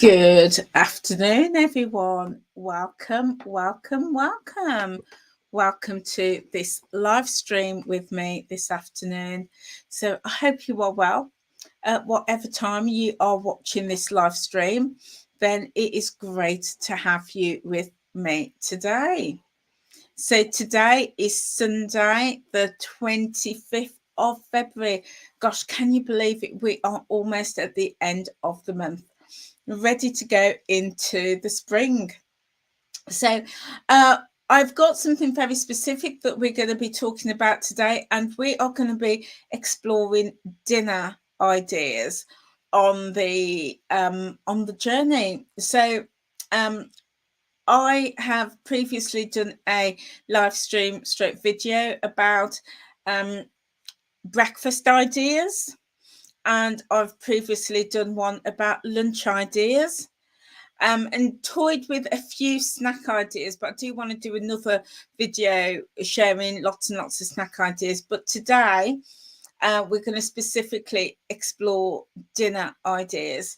Good afternoon, everyone. Welcome, welcome, welcome. Welcome to this live stream with me this afternoon. So I hope you are well. At whatever time you are watching this live stream, then it is great to have you with me today. So today is Sunday, the 25th of February. Gosh, can you believe it? We are almost at the end of the month, ready to go into the spring. So I've got something very specific that we're going to be talking about today, and we are going to be exploring dinner ideas on the journey. So I have previously done a live stream stroke video about breakfast ideas, and I've previously done one about lunch ideas. And toyed with a few snack ideas, but I do want to do another video sharing lots and lots of snack ideas. But today we're going to specifically explore dinner ideas,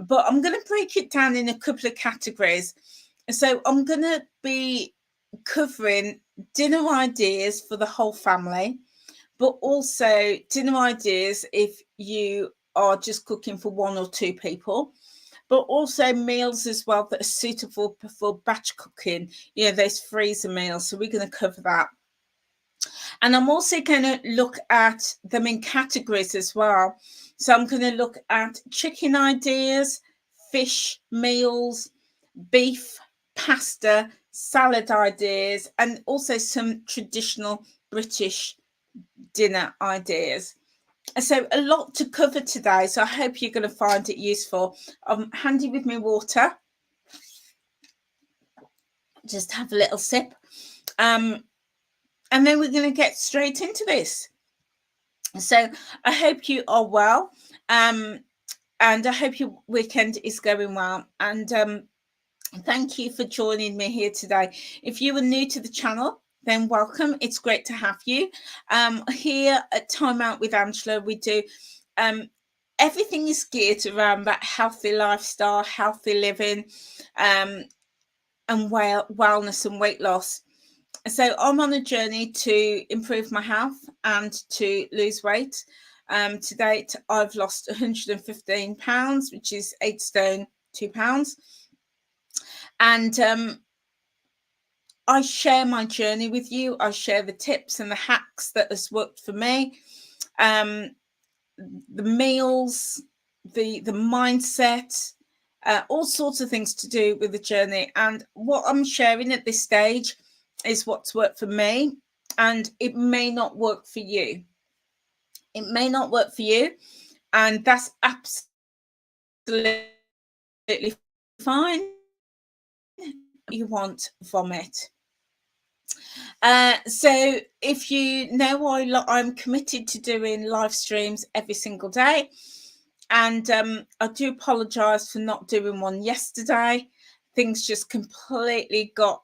but I'm going to break it down in a couple of categories. So I'm going to be covering dinner ideas for the whole family, but also dinner ideas if you are just cooking for one or two people, but also meals as well that are suitable for batch cooking, those freezer meals. So we're going to cover that. And I'm also going to look at them in categories as well. So I'm going to look at chicken ideas, fish meals, beef, pasta, salad ideas, and also some traditional British dinner ideas. So a lot to cover today, so I hope you're going to find it useful. I'm handy with my water. Just have a little sip. And then we're going to get straight into this. So I hope you are well. And I hope your weekend is going well. And thank you for joining me here today. If you are new to the channel, then welcome. It's great to have you. Here at Time Out with Angela, we do everything is geared around that healthy lifestyle, healthy living, and wellness and weight loss. So I'm on a journey to improve my health and to lose weight. To date, I've lost 115 pounds, which is 8 stone 2 pounds. And I share my journey with you. I share the tips and the hacks that has worked for me. The meals, the mindset, all sorts of things to do with the journey. And what I'm sharing at this stage is what's worked for me, and it may not work for you. It may not work for you, and that's absolutely fine. You want from it. So if you know, I'm committed to doing live streams every single day, and I do apologize for not doing one yesterday. Things just completely got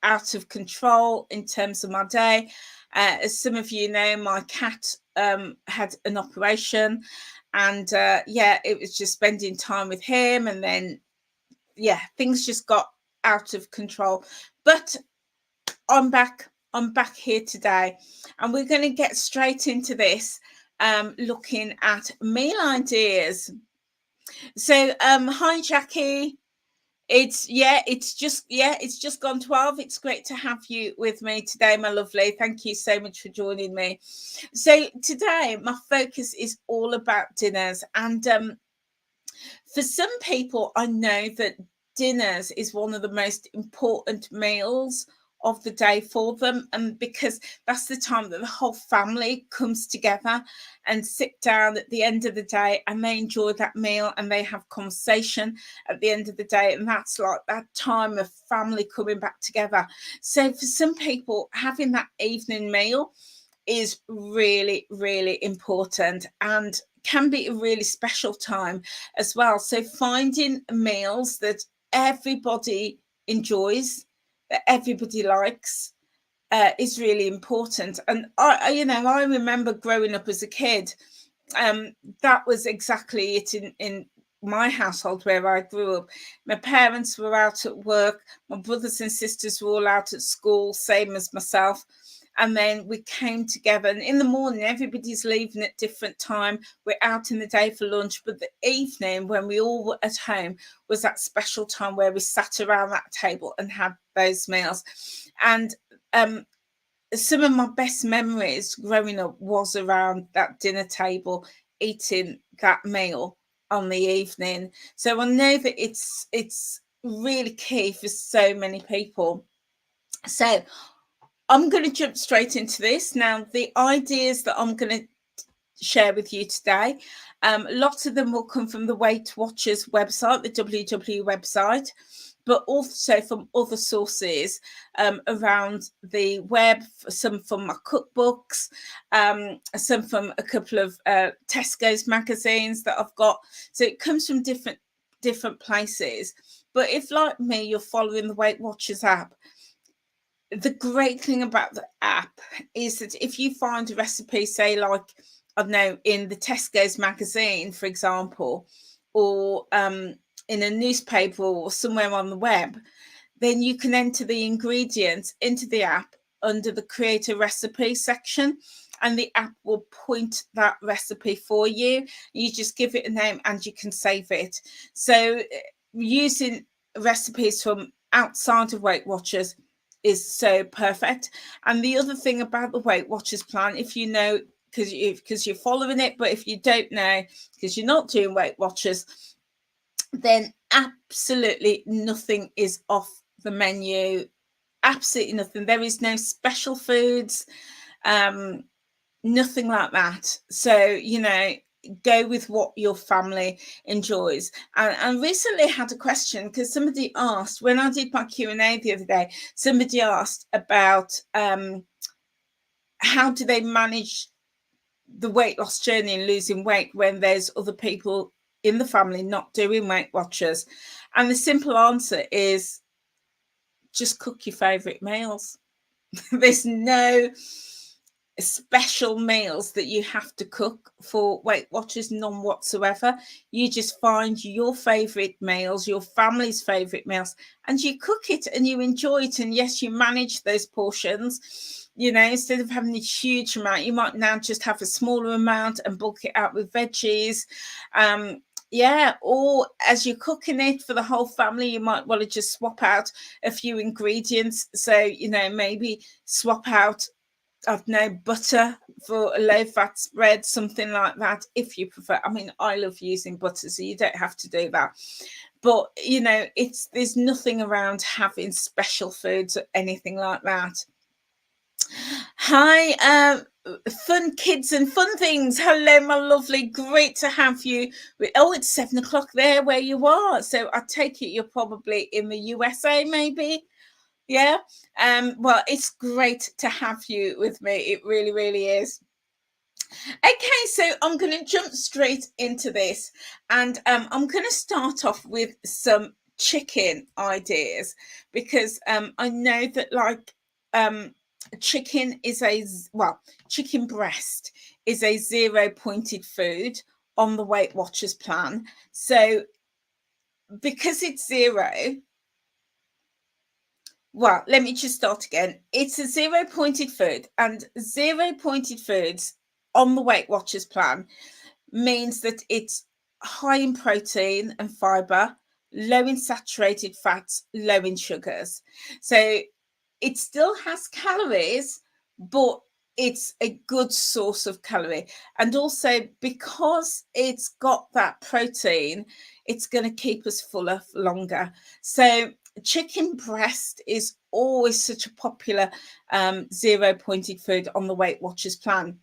out of control in terms of my day. As some of you know, my cat had an operation, and it was just spending time with him, and then things just got out of control. But I'm back here today, and we're going to get straight into this, looking at meal ideas. So hi Jackie, it's just gone 12. It's great to have you with me today, my lovely. Thank you so much for joining me. So today my focus is all about dinners, and for some people, I know that dinners is one of the most important meals of the day for them, and because that's the time that the whole family comes together and sit down at the end of the day, and they enjoy that meal and they have conversation at the end of the day, and that's like that time of family coming back together. So for some people, having that evening meal is really, really important, and can be a really special time as well. So finding meals that everybody enjoys, that everybody likes, is really important. And I remember growing up as a kid, that was exactly it in my household where I grew up. My parents were out at work. My brothers and sisters were all out at school, same as myself. And then we came together, and in the morning, everybody's leaving at different time. We're out in the day for lunch, but the evening when we all were at home was that special time where we sat around that table and had those meals. And some of my best memories growing up was around that dinner table, eating that meal on the evening. So I know that it's really key for so many people. So I'm going to jump straight into this. Now, the ideas that I'm going to share with you today, lots of them will come from the Weight Watchers website, the WW website, but also from other sources around the web, some from my cookbooks, some from a couple of Tesco's magazines that I've got. So it comes from different places. But if, like me, you're following the Weight Watchers app, the great thing about the app is that if you find a recipe, say like, I don't know, in the Tesco's magazine, for example, or in a newspaper or somewhere on the web, then you can enter the ingredients into the app under the create a recipe section, and the app will point that recipe for you. You just give it a name and you can save it. So using recipes from outside of Weight Watchers is so perfect. And the other thing about the Weight Watchers plan, if you know, because you're following it, but if you don't know because you're not doing Weight Watchers, then absolutely nothing is off the menu. Absolutely nothing. There is no special foods, nothing like that. So, you know, go with what your family enjoys. And recently had a question because somebody asked, when I did my Q&A the other day, somebody asked about how do they manage the weight loss journey and losing weight when there's other people in the family not doing Weight Watchers. And the simple answer is just cook your favorite meals. There's no special meals that you have to cook for Weight Watchers, none whatsoever. You just find your favorite meals, your family's favorite meals, and you cook it and you enjoy it. And yes, you manage those portions. You know, instead of having a huge amount, you might now just have a smaller amount and bulk it out with veggies. Yeah, or as you're cooking it for the whole family, you might want to just swap out a few ingredients. So, you know, maybe swap out, I don't know, butter for a low-fat spread, something like that, if you prefer. I mean, I love using butter, so you don't have to do that. But, you know, there's nothing around having special foods or anything like that. Hi, fun kids and fun things. Hello, my lovely. Great to have you. Oh, it's 7 o'clock there where you are. So I take it you're probably in the USA, maybe. Yeah. Well, it's great to have you with me. It really, really is. Okay, so I'm going to jump straight into this, and I'm going to start off with some chicken ideas because I know that, like, chicken breast is a 0-pointed food on the Weight Watchers plan. So because it's 0, well, let me just start again. It's a 0-pointed food, and 0-pointed foods on the Weight Watchers plan means that it's high in protein and fiber, low in saturated fats, low in sugars. So it still has calories, but it's a good source of calorie. And also because it's got that protein, it's going to keep us fuller for longer. So chicken breast is always such a popular 0-pointed food on the Weight Watchers plan.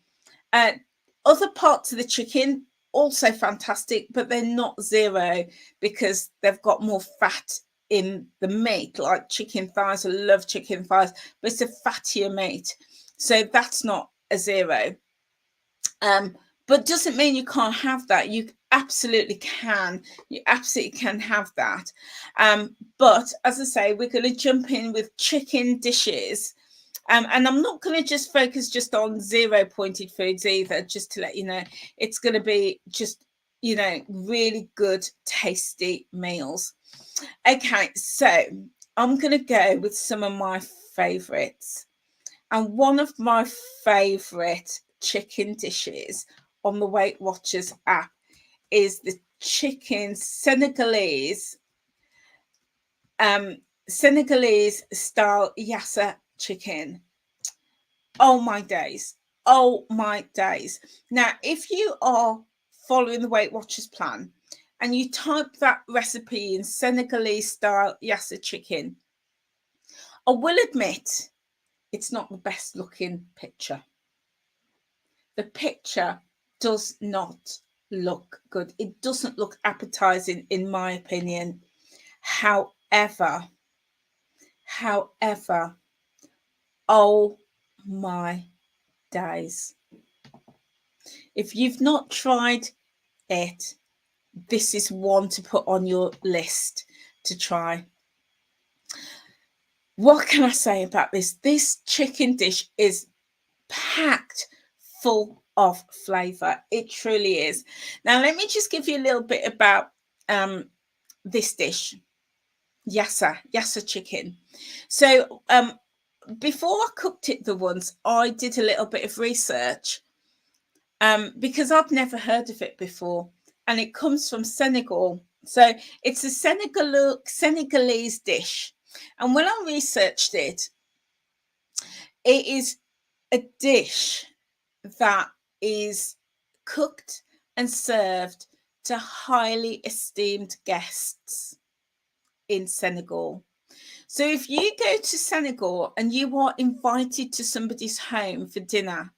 Other parts of the chicken also fantastic, but they're not 0 because they've got more fat in the meat, like chicken thighs. I love chicken thighs, but it's a fattier meat, so that's not a 0. But doesn't mean you can't have that. You absolutely can. You absolutely can have that. But as I say, we're going to jump in with chicken dishes. And I'm not going to just focus just on 0-pointed foods either, just to let you know. It's going to be just you know, really good, tasty meals. Okay, so I'm going to go with some of my favorites. And one of my favorite chicken dishes on the Weight Watchers app is the chicken Senegalese style yassa chicken. Oh my days. Oh my days. Now, if you are following the Weight Watchers plan and you type that recipe in Senegalese style yassa chicken, I will admit it's not the best looking picture. The picture does not look good. It doesn't look appetizing, in my opinion. However, oh my days. If you've not tried it, this is one to put on your list to try. What can I say about this? This chicken dish is packed full of flavor. It truly is. Now, let me just give you a little bit about this dish, yassa chicken. So before I cooked it the once, I did a little bit of research because I've never heard of it before, and it comes from Senegal. So it's a Senegalese dish, and when I researched it, it is a dish that is cooked and served to highly esteemed guests in Senegal. So if you go to Senegal and you are invited to somebody's home for dinner,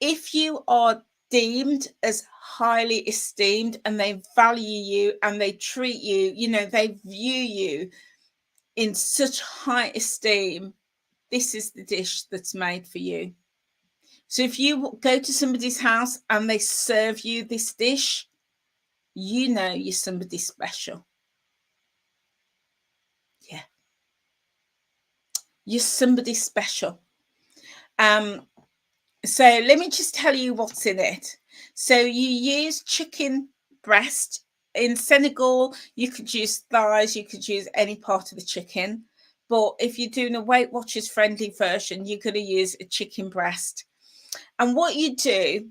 if you are deemed as highly esteemed and they value you and they treat you, you know, they view you in such high esteem, this is the dish that's made for you. So if you go to somebody's house and they serve you this dish, you know you're somebody special. Yeah. You're somebody special. So let me just tell you what's in it. So you use chicken breast. In Senegal, you could use thighs, you could use any part of the chicken. But if you're doing a Weight Watchers friendly version, you're going to use a chicken breast. And what you do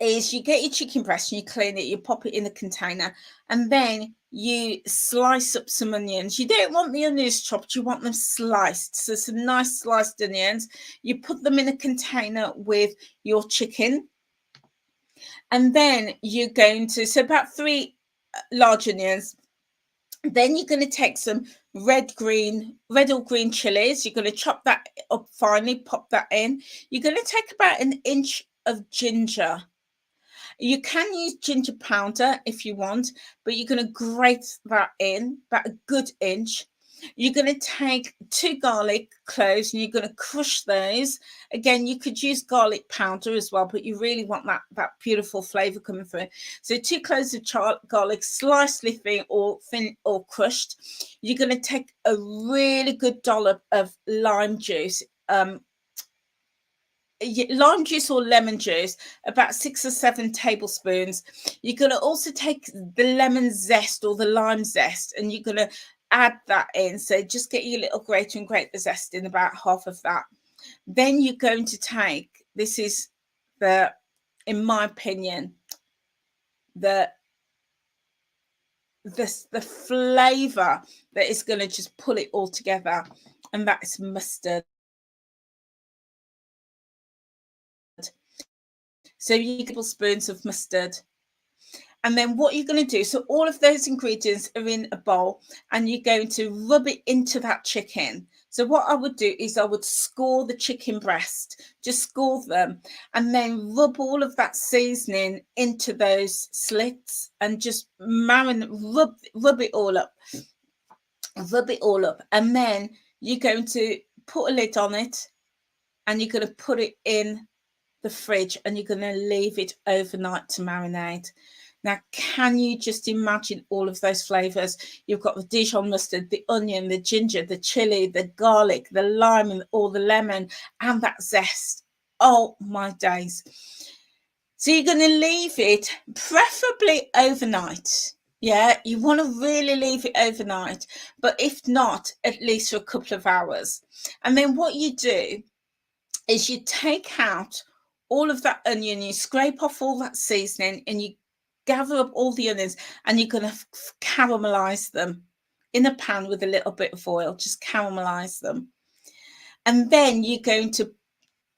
is you get your chicken breast and you clean it, you pop it in a container, and then you slice up some onions. You don't want the onions chopped, you want them sliced. So some nice sliced onions. You put them in a container with your chicken. And then you're going to, so about 3 large onions. Then you're going to take some red or green chilies. You're going to chop that up finely, pop that in. You're going to take about 1 inch of ginger. You can use ginger powder if you want, but you're going to grate that in, about a good inch. You're going to take 2 garlic cloves and you're going to crush those. Again, you could use garlic powder as well, but you really want that beautiful flavor coming through. So 2 cloves of garlic, sliced thin or crushed. You're going to take a really good dollop of lime juice. Lime juice or lemon juice, about 6 or 7 tablespoons. You're going to also take the lemon zest or the lime zest, and you're going to add that in. So just get your little grater and grate the zest in, about half of that. Then you're going to take, this is in my opinion, the flavor that is going to just pull it all together, and that is mustard. So you get tablespoons of mustard. And then what you're going to do, so all of those ingredients are in a bowl and you're going to rub it into that chicken. So what I would do is I would score the chicken breast, just score them, and then rub all of that seasoning into those slits and just rub it all up. Rub it all up. And then you're going to put a lid on it and you're going to put it in the fridge and you're going to leave it overnight to marinate. Now, can you just imagine all of those flavors? You've got the Dijon mustard, the onion, the ginger, the chili, the garlic, the lime, and all the lemon, and that zest. Oh my days. So you're going to leave it preferably overnight. Yeah, you want to really leave it overnight, but if not, at least for a couple of hours. And then what you do is you take out all of that onion, you scrape off all that seasoning, and you gather up all the onions, and you're going to caramelize them in a pan with a little bit of oil. Just caramelize them. And then you're going to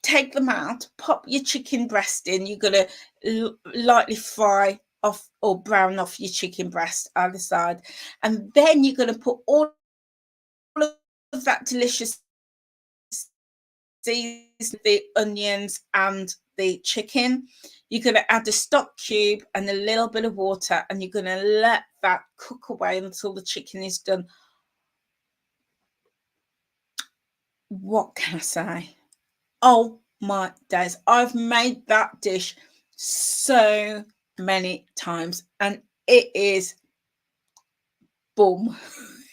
take them out, pop your chicken breast in. You're going to lightly fry off or brown off your chicken breast either side. And then you're going to put all of that delicious seasoning, the onions and the chicken. You're going to add a stock cube and a little bit of water, and you're going to let that cook away until the chicken is done. What can I say? Oh my days. I've made that dish so many times, and it is boom.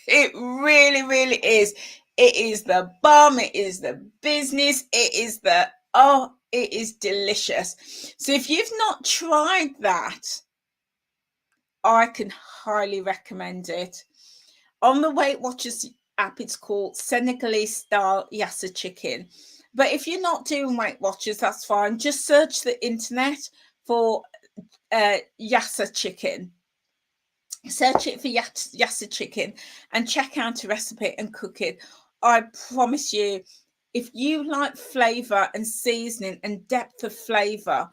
It really, really is. It is the bomb. It is the business. It is the, oh, it is delicious. So if you've not tried that, I can highly recommend it. On the Weight Watchers app, it's called Senegalese style yassa chicken. But if you're not doing Weight Watchers, that's fine. Just search the internet for yassa chicken. Search it for yassa chicken and check out a recipe and cook it. I promise you, if you like flavour and seasoning and depth of flavour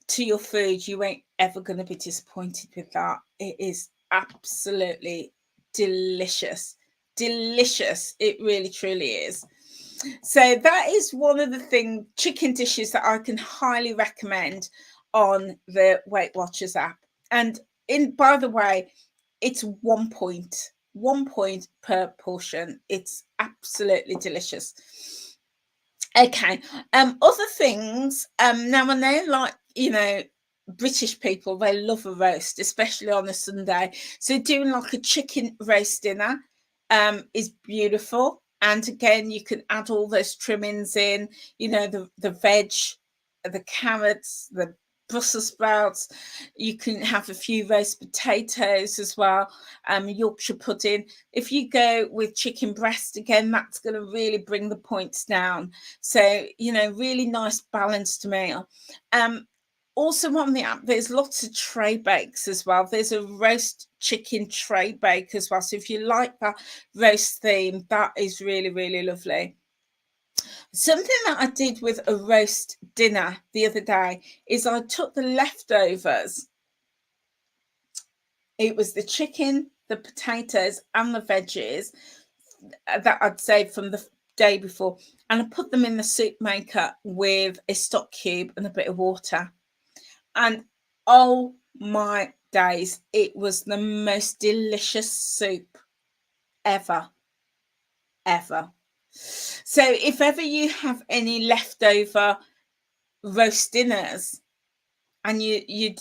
to your food, you ain't ever going to be disappointed with that. It is absolutely delicious. Delicious. It really, truly is. So that is one of the chicken dishes that I can highly recommend on the Weight Watchers app. And by the way, it's 1 point per portion. It's absolutely delicious. Okay. Other things. Now I know, like, you know, British people, they love a roast, especially on a Sunday. So doing like a chicken roast dinner is beautiful. And again, you can add all those trimmings in, you know, the veg, the carrots, the Brussels sprouts. You can have a few roast potatoes as well, Yorkshire pudding. If you go with chicken breast, again, that's going to really bring the points down. So, you know, really nice balanced meal. Also on the app, there's lots of tray bakes as well. There's a roast chicken tray bake as well. So if you like that roast theme, that is really, really lovely. Something that I did with a roast dinner the other day is I took the leftovers. It was the chicken, the potatoes and the veggies that I'd saved from the day before, and I put them in the soup maker with a stock cube and a bit of water. And oh my days, it was the most delicious soup ever. So if ever you have any leftover roast dinners and you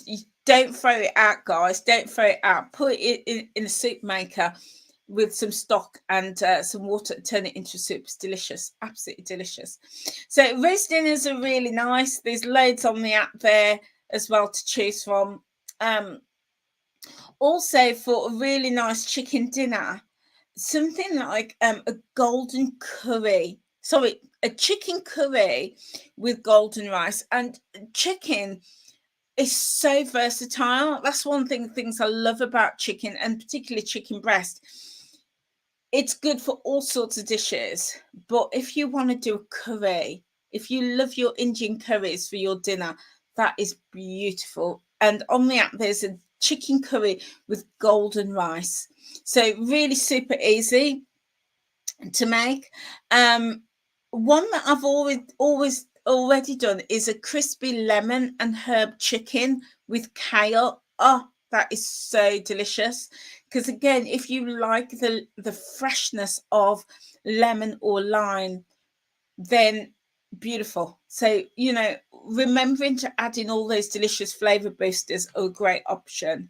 don't throw it out, guys, don't throw it out. Put it in a soup maker with some stock and some water, turn it into a soup. It's delicious, absolutely delicious. So roast dinners are really nice. There's loads on the app there as well to choose from. Also, for a really nice chicken dinner, something like a golden curry. Sorry, a chicken curry with golden rice. And chicken is so versatile. That's one things I love about chicken, and particularly chicken breast. It's good for all sorts of dishes. But if you want to do a curry, if you love your Indian curries for your dinner, that is beautiful. And on the app, there's a chicken curry with golden rice. So really super easy to make. One that I've already done is a crispy lemon and herb chicken with kale. Oh, that is so delicious. Because again, if you like the freshness of lemon or lime, then beautiful. So, you know, remembering to add in all those delicious flavor boosters are a great option.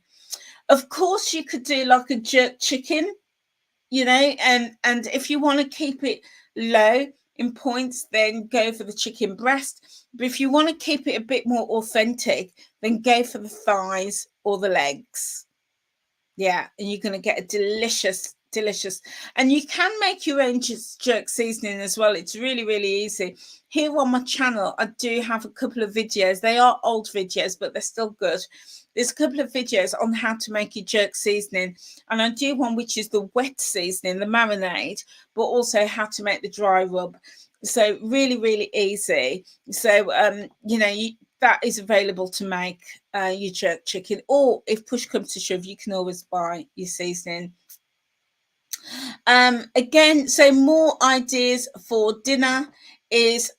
Of course, you could do like a jerk chicken, you know, and if you want to keep it low, in points, then go for the chicken breast. But if you want to keep it a bit more authentic, then go for the thighs or the legs. Yeah, and you're going to get a delicious, and you can make your own jerk seasoning as well. It's really, really easy. Here on my channel, I do have a couple of videos. They are old videos, but they're still good. There's a couple of videos on how to make your jerk seasoning, and I do one which is the wet seasoning, the marinade, but also how to make the dry rub. So really, really easy. So you know, that is available to make your jerk chicken, or if push comes to shove, you can always buy your seasoning. Again, so more ideas for dinner is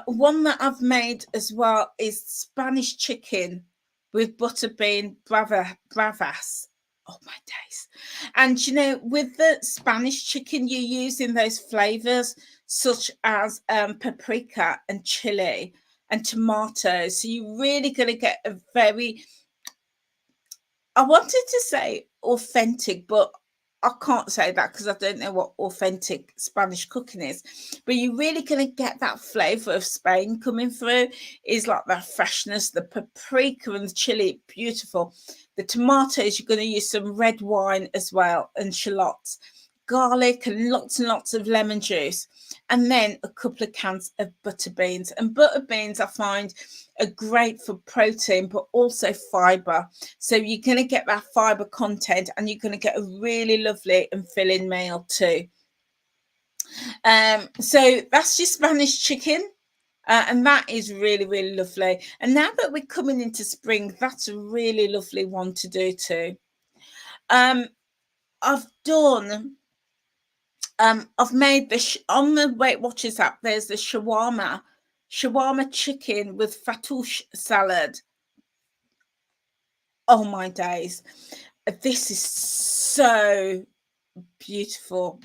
one that I've made as well is Spanish chicken with butter bean bravas. Oh my days. And you know, with the Spanish chicken, you're using those flavors such as paprika and chili and tomatoes. So you're really going to get a very, I wanted to say authentic, but I can't say that because I don't know what authentic Spanish cooking is. But you're really going to get that flavour of Spain coming through. Is like that freshness, the paprika and the chili, beautiful. The tomatoes, you're going to use some red wine as well, and shallots, garlic, and lots of lemon juice. And then a couple of cans of butter beans. And butter beans, I find, are great for protein, but also fibre. So you're going to get that fibre content, and you're going to get a really lovely and filling meal too. So that's your Spanish chicken. And that is really, really lovely. And now that we're coming into spring, that's a really lovely one to do too. I've done... I've made this on the Weight Watchers app. There's the shawarma chicken with fattoush salad. Oh my days, this is so beautiful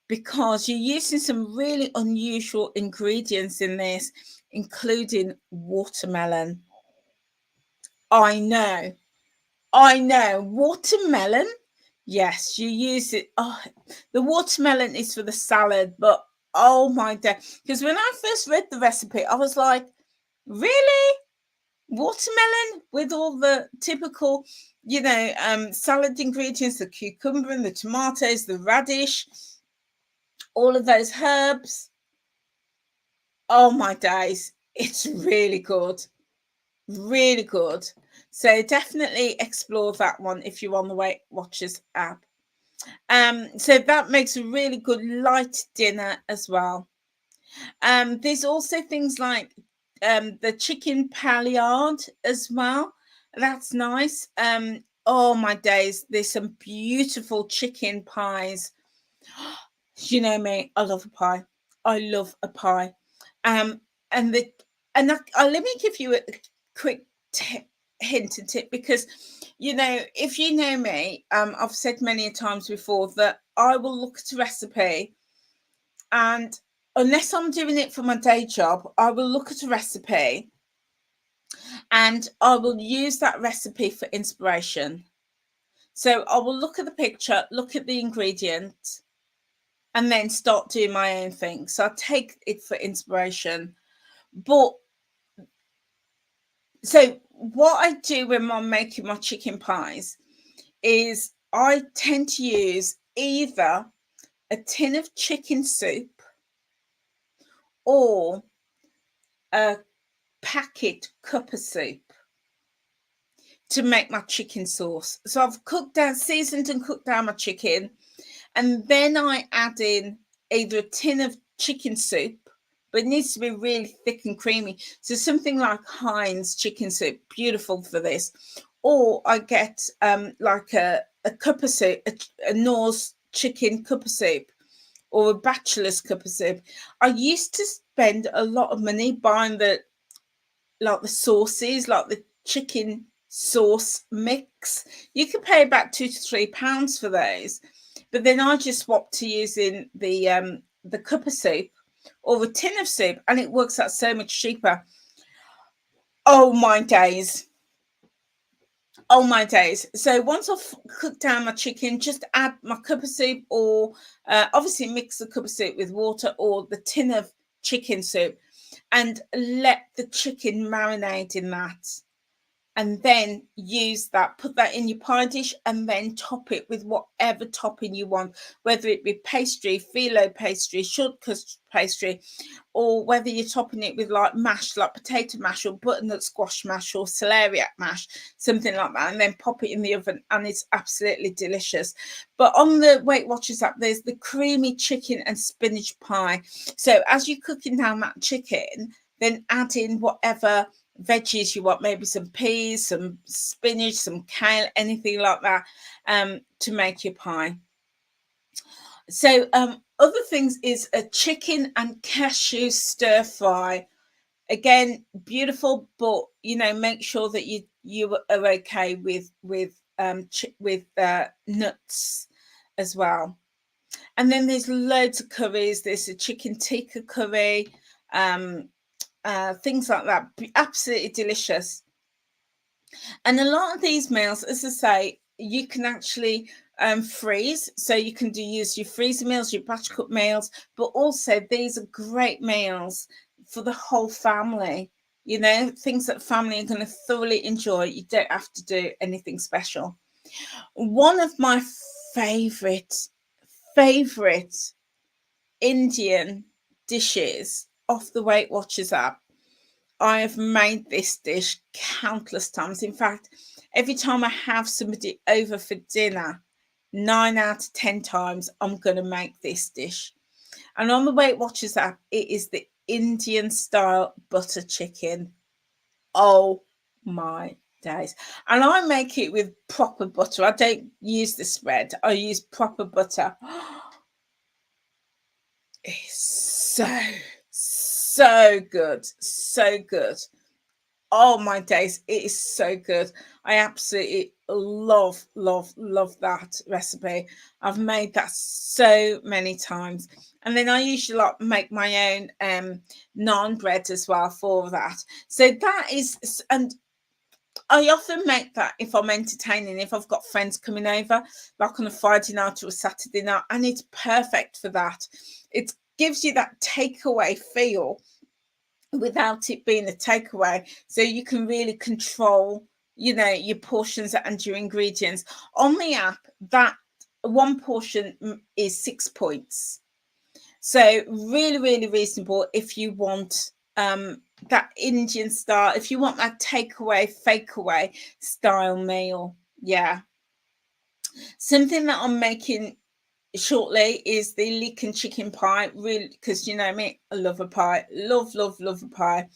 because you're using some really unusual ingredients in this, including watermelon. I know, watermelon. Yes, you use it. Oh, the watermelon is for the salad, but oh my day. Because when I first read the recipe, I was like, really? Watermelon with all the typical, you know, salad ingredients, the cucumber and the tomatoes, the radish, all of those herbs. Oh my days. It's really good. Really good. So definitely explore that one if you're on the Weight Watchers app. So that makes a really good light dinner as well. There's also things like the chicken paillard as well. That's nice. Oh my days, there's some beautiful chicken pies. You know me, I love a pie. I love a pie. And let me give you a quick hint and tip, because you know, if you know me, I've said many times before that I will look at a recipe, and unless I'm doing it for my day job, I will look at a recipe and I will use that recipe for inspiration. So I will look at the picture, look at the ingredients, and then start doing my own thing. So I take it for inspiration. But so what I do when I'm making my chicken pies is I tend to use either a tin of chicken soup or a packet cup of soup to make my chicken sauce. So I've seasoned and cooked down my chicken, and then I add in either a tin of chicken soup, but it needs to be really thick and creamy. So something like Heinz chicken soup, beautiful for this. Or I get like a cup of soup, a Norse chicken cup of soup, or a bachelor's cup of soup. I used to spend a lot of money buying the sauces, like the chicken sauce mix. You could pay about £2 to £3 for those. But then I just swapped to using the cup of soup or the tin of soup, and it works out so much cheaper. Oh my days. Oh my days. So once I've cooked down my chicken, just add my cup of soup, or obviously mix the cup of soup with water or the tin of chicken soup, and let the chicken marinate in that. And then use that, put that in your pie dish, and then top it with whatever topping you want, whether it be pastry, phyllo pastry, shortcut pastry, or whether you're topping it with like mash, like potato mash or butternut squash mash or celeriac mash, something like that, and then pop it in the oven, and it's absolutely delicious. But on the Weight Watchers app, there's the creamy chicken and spinach pie. So as you're cooking down that chicken, then add in whatever veggies you want, maybe some peas, some spinach, some kale, anything like that, to make your pie. So other things is a chicken and cashew stir fry. Again, beautiful, but you know, make sure that you are okay with nuts as well. And then there's loads of curries. There's a chicken tikka curry, things like that. Absolutely delicious. And a lot of these meals, as I say, you can actually freeze. So you can use your freezer meals, your batch cook meals, but also these are great meals for the whole family. You know, things that family are going to thoroughly enjoy. You don't have to do anything special. One of my favorite Indian dishes off the Weight Watchers app. I have made this dish countless times. In fact, every time I have somebody over for dinner, 9 out of 10 times, I'm going to make this dish. And on the Weight Watchers app, it is the Indian style butter chicken. Oh my days. And I make it with proper butter. I don't use the spread. I use proper butter. It's so good. So good. Oh my days, it is so good. I absolutely love that recipe. I've made that so many times. And then I usually like make my own naan bread as well for that. So that is, and I often make that if I'm entertaining, if I've got friends coming over, like on a Friday night or a Saturday night, and it's perfect for that. It gives you that takeaway feel without it being a takeaway, so you can really control, you know, your portions and your ingredients. On the app, that one portion is 6 points, so really reasonable if you want that Indian style, if you want that takeaway, fake away style meal. Yeah, something that I'm making shortly is the leek and chicken pie, really, because you know me, I love a pie, love a pie.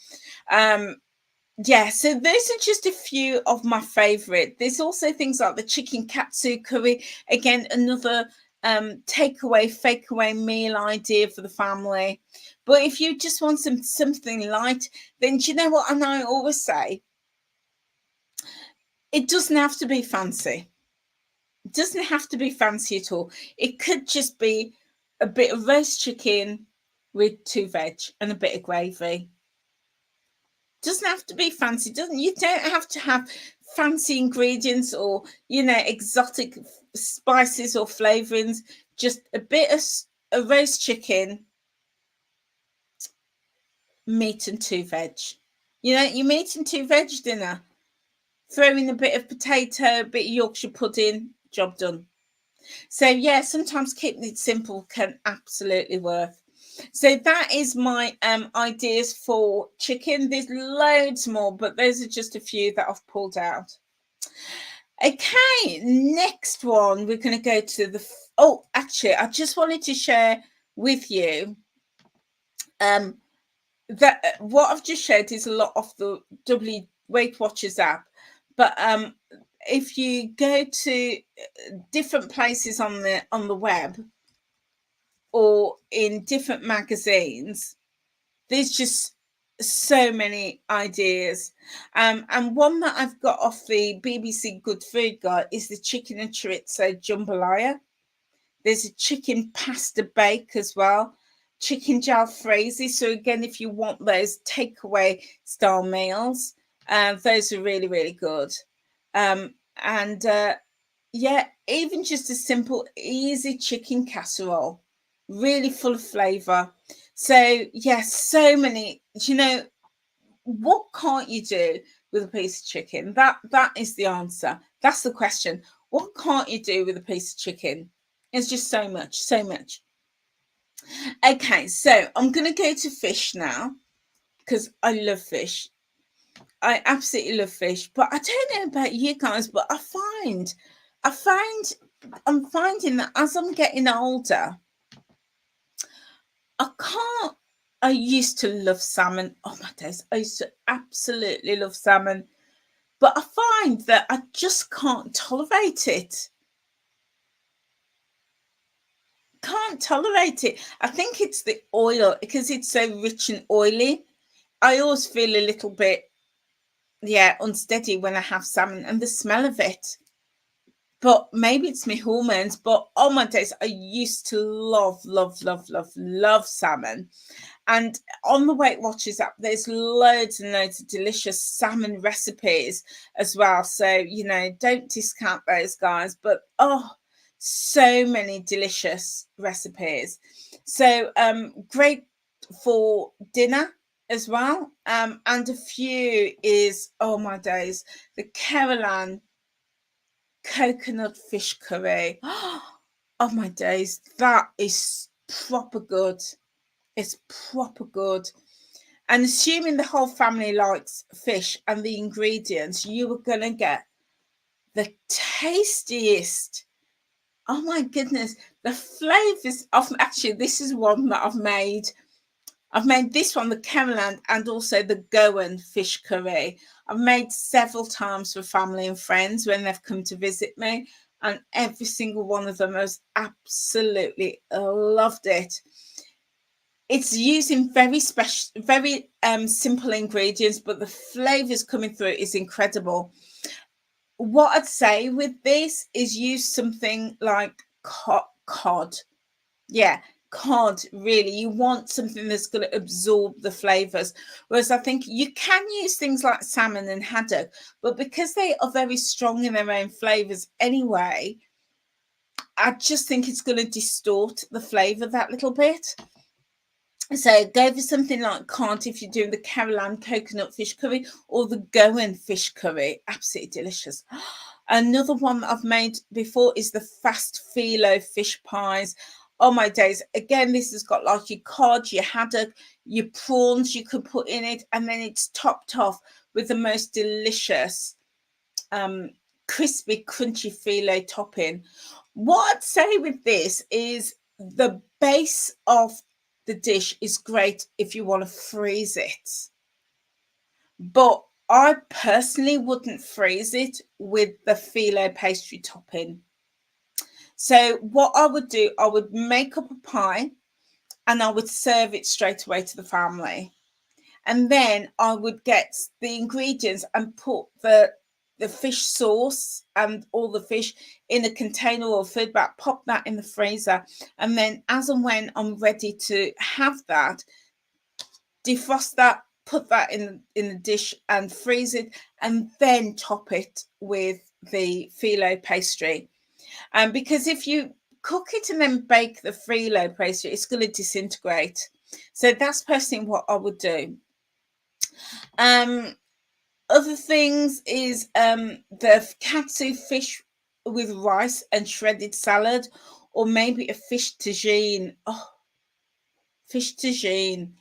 Yeah, so those are just a few of my favorite. There's also things like the chicken katsu curry, again another takeaway, fake away meal idea for the family. But if you just want something light, then do you know what? And I always say, it doesn't have to be fancy. It doesn't have to be fancy at all. It could just be a bit of roast chicken with 2 veg and a bit of gravy. Doesn't have to be fancy. You don't have to have fancy ingredients or, you know, exotic spices or flavorings. Just a bit of a roast chicken, meat and 2 veg. You know, your meat and 2 veg dinner. Throw in a bit of potato, a bit of Yorkshire pudding, job done. So yeah, sometimes keeping it simple can absolutely work. So that is my ideas for chicken. There's loads more, but those are just a few that I've pulled out. Okay, next one, we're going to go to the... Oh, actually, I just wanted to share with you that what I've just shared is a lot of the Weight Watchers app. But if you go to different places on the web or in different magazines, there's just so many ideas. And one that I've got off the BBC Good Food Guide is the chicken and chorizo jambalaya. There's a chicken pasta bake as well, chicken jalfrezi. So again, if you want those takeaway style meals, those are really good. Yeah, even just a simple, easy chicken casserole, really full of flavor. So yes, so many, you know, what can't you do with a piece of chicken? That is the answer. That's the question. What can't you do with a piece of chicken? It's just so much, so much. Okay, so I'm going to go to fish now because I love fish. I absolutely love fish, but I don't know about you guys, but I'm finding that as I'm getting older, I can't. I used to love salmon. Oh my days, I used to absolutely love salmon, but I find that I just can't tolerate it. Can't tolerate it. I think it's the oil because it's so rich and oily. I always feel a little bit, yeah, unsteady when I have salmon and the smell of it. But maybe it's my hormones. But oh my days, I used to love salmon. And on the Weight Watchers app, there's loads and loads of delicious salmon recipes as well. So, you know, don't discount those guys. But oh, so many delicious recipes. So great for dinner as well. And a few is, oh my days, the Caroline coconut fish curry. Oh my days, that is proper good. It's proper good. And assuming the whole family likes fish and the ingredients, you are going to get the tastiest. Oh my goodness, the flavors of, actually, this is one that I've made. I've made this one, the Caroline, and also the Goan fish curry. I've made several times for family and friends when they've come to visit me, and every single one of them has absolutely loved it. It's using very special, very simple ingredients, but the flavors coming through is incredible. What I'd say with this is use something like cod. Yeah, cod, really. You want something that's going to absorb the flavors. Whereas I think you can use things like salmon and haddock, but because they are very strong in their own flavors anyway, I just think it's going to distort the flavor that little bit. So go for something like cod if you're doing the Caroline coconut fish curry or the Goan fish curry. Absolutely delicious. Another one that I've made before is the fast phyllo fish pies. Oh my days. Again, this has got like your cod, your haddock, your prawns you could put in it, and then it's topped off with the most delicious crispy, crunchy phyllo topping. What I'd say with this is the base of the dish is great if you want to freeze it. But I personally wouldn't freeze it with the phyllo pastry topping. So what I would do, I would make up a pie and I would serve it straight away to the family. And then I would get the ingredients and put the fish sauce and all the fish in a container or food bag, pop that in the freezer. And then as and when I'm ready to have that, defrost that, put that in the dish and freeze it, and then top it with the phyllo pastry. Because if you cook it and then bake the phyllo pastry, it's going to disintegrate. So that's personally what I would do. Other things is the katsu fish with rice and shredded salad, or maybe a fish tagine. Oh, fish tagine.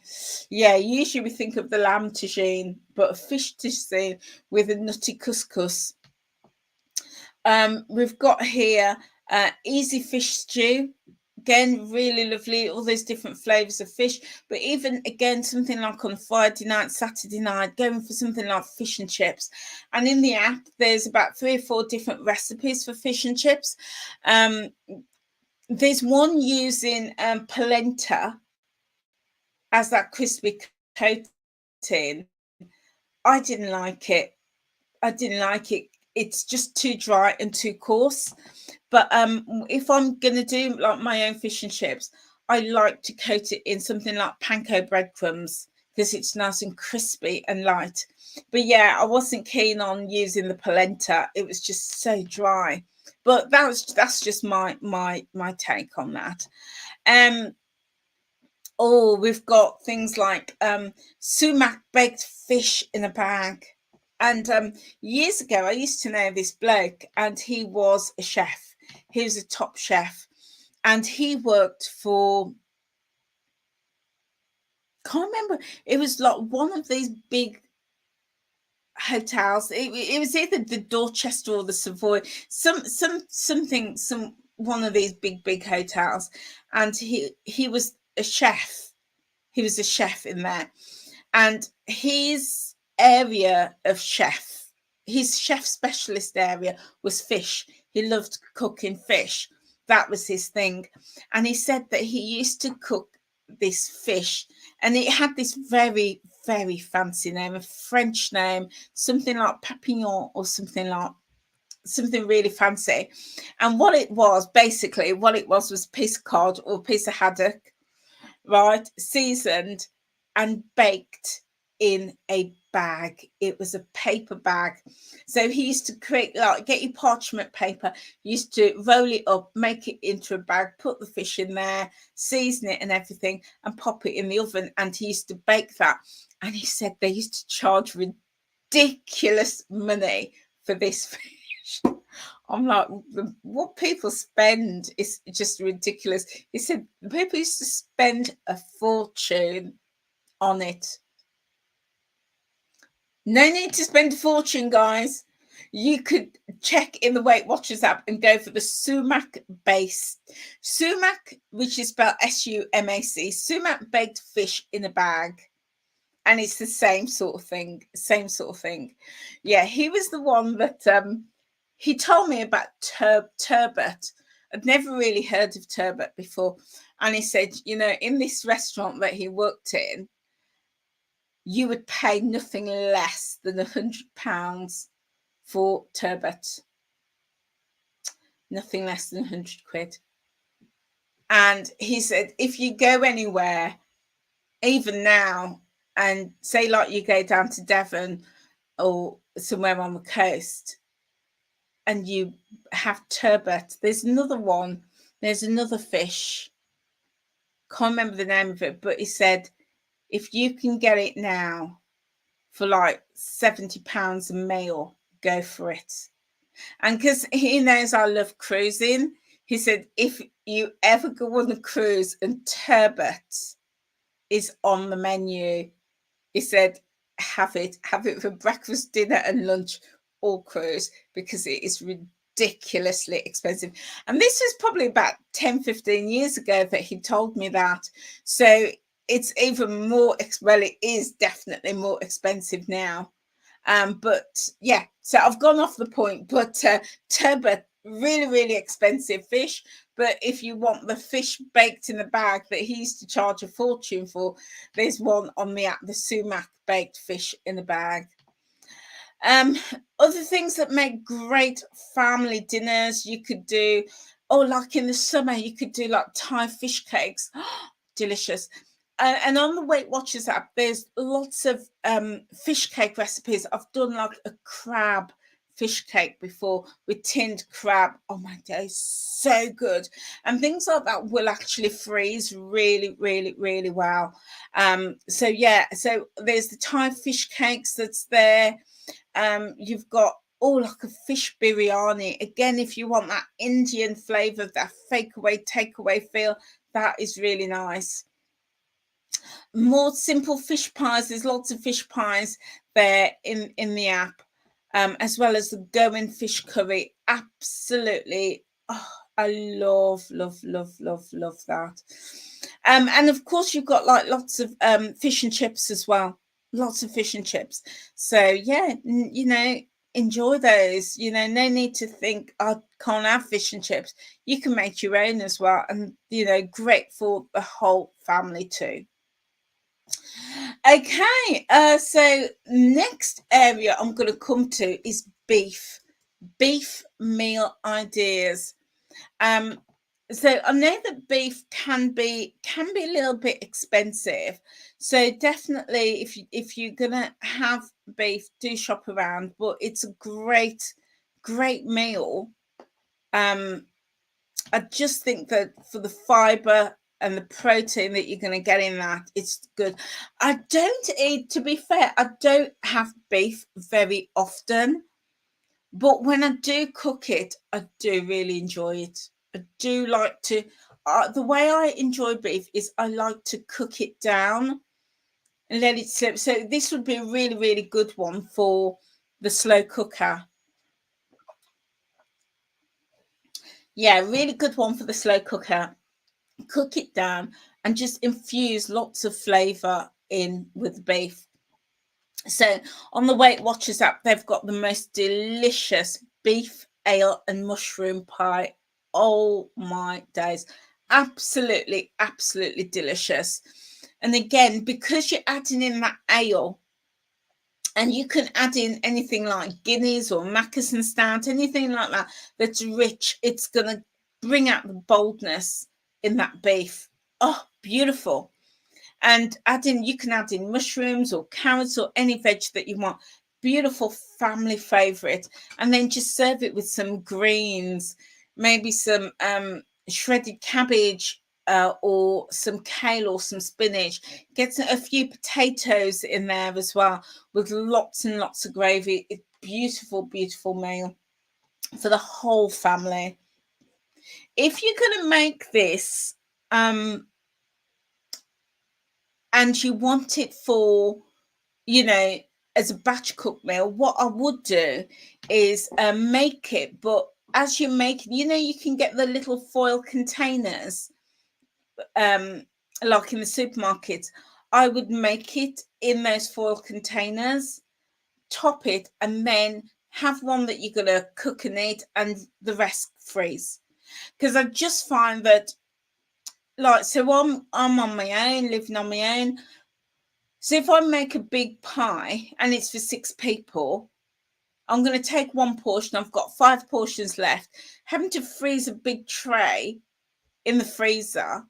Yeah, usually we think of the lamb tagine, but a fish tagine with a nutty couscous. We've got here easy fish stew. Again, really lovely, all those different flavors of fish. But even, again, something like on Friday night, Saturday night, going for something like fish and chips. And in the app, there's about 3 or 4 different recipes for fish and chips. There's one using polenta as that crispy coating. I didn't like it. It's just too dry and too coarse. But if I'm going to do like my own fish and chips, I like to coat it in something like panko breadcrumbs because it's nice and crispy and light. But yeah, I wasn't keen on using the polenta. It was just so dry. But that's just my take on that. Oh, we've got things like sumac baked fish in a bag. And years ago, I used to know this bloke, and he was a chef. He was a top chef, and he worked for, can't remember, it was like one of these big hotels. It was either the Dorchester or the Savoy, something, one of these big hotels. And he was a chef. He was a chef in there, and his area of chef, his chef specialist area was fish. He loved cooking fish. That was his thing. And he said that he used to cook this fish, and it had this very, very fancy name, a French name, something like papillon or something really fancy. And what it was, basically, what it was a piece of cod or a piece of haddock, right, seasoned and baked in a bag. It was a paper bag. So he used to create, like, get your parchment paper, used to roll it up, make it into a bag, put the fish in there, season it and everything, and pop it in the oven. And he used to bake that. And he said they used to charge ridiculous money for this fish. I'm like, what people spend is just ridiculous. He said people used to spend a fortune on it. No need to spend a fortune, guys. You could check in the Weight Watchers app and go for the sumac base. Sumac, which is spelled S-U-M-A-C, sumac baked fish in a bag. And it's the same sort of thing. Yeah, he was the one that he told me about turbot. I'd never really heard of turbot before. And he said, you know, in this restaurant that he worked in, you would pay nothing less than £100 for turbot. Nothing less than 100 quid. And he said, if you go anywhere, even now, and say like you go down to Devon or somewhere on the coast, and you have turbot, there's another one, there's another fish, can't remember the name of it, but he said if you can get it now for like £70 a meal, go for it. And because he knows I love cruising, he said if you ever go on a cruise and turbot is on the menu, he said have it for breakfast, dinner and lunch all cruise, because it is ridiculously expensive. And this was probably about 10-15 years ago that he told me that. So it's even more, well, it is definitely more expensive now. But yeah, so I've gone off the point. But turbot, really expensive fish. But if you want the fish baked in the bag that he used to charge a fortune for, there's one on the app, the sumac baked fish in a bag. Other things that make great family dinners, you could do, like in the summer, you could do like Thai fish cakes. Delicious. And on the Weight Watchers app, there's lots of fish cake recipes. I've done like a crab fish cake before with tinned crab. Oh my days, so good. And things like that will actually freeze really well. So yeah, so there's the Thai fish cakes that's there. You've got like a fish biryani. Again, if you want that Indian flavor, that takeaway feel, that is really nice. More simple fish pies. There's lots of fish pies there in the app, as well as the going fish curry. Absolutely, I love that. And of course you've got like lots of fish and chips as well. Lots of fish and chips. So yeah, you know, enjoy those. You know, no need to think I can't have fish and chips. You can make your own as well, and you know, great for the whole family too. Okay, so next area I'm going to come to is beef meal ideas. So I know that beef can be a little bit expensive, so definitely if you're gonna have beef, do shop around. But it's a great meal. I just think that for the fiber and the protein that you're going to get in that, it's good. I don't eat, to be fair, I don't have beef very often, but when I do cook it, I do really enjoy it. I do like to, the way I enjoy beef is I like to cook it down and let it slip. So this would be a really, really good one for the slow cooker. Yeah, really good one for the slow cooker. Cook it down and just infuse lots of flavour in with the beef. So on the Weight Watchers app, they've got the most delicious beef, ale and mushroom pie. Oh my days. Absolutely, absolutely delicious. And again, because you're adding in that ale, and you can add in anything like Guinness or Mackerson stout, anything like that that's rich. It's going to bring out the boldness in that beef. Oh, beautiful. And you can add in mushrooms or carrots or any veg that you want. Beautiful family favorite. And then just serve it with some greens, maybe some shredded cabbage, or some kale or some spinach. Get a few potatoes in there as well, with lots and lots of gravy. It's beautiful, beautiful meal for the whole family. If you're going to make this, and you want it for, as a batch cook meal, what I would do is make it, but as you make it, you can get the little foil containers, like in the supermarket. I would make it in those foil containers, top it, and then have one that you're going to cook and eat and the rest freeze. Because I just find that, so I'm on my own, living on my own. So if I make a big pie and it's for 6 people, I'm going to take one portion. I've got 5 portions left. Having to freeze a big tray in the freezer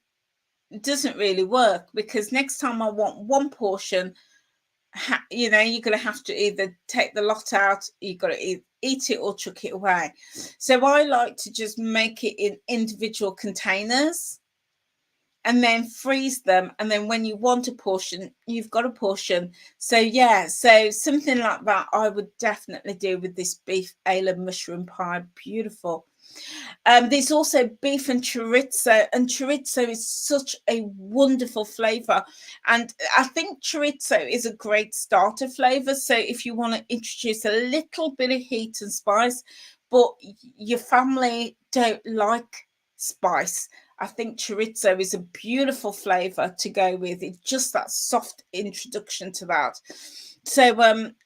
doesn't really work, because next time I want one portion, you're going to have to either take the lot out, you've got to eat it or chuck it away. So I like to just make it in individual containers and then freeze them. And then when you want a portion, you've got a portion. So yeah, so something like that I would definitely do with this beef ale and mushroom pie. Beautiful. There's also beef and chorizo is such a wonderful flavor, and I think chorizo is a great starter flavor. So if you want to introduce a little bit of heat and spice, but your family don't like spice, I think chorizo is a beautiful flavor to go with. It's just that soft introduction to that. So,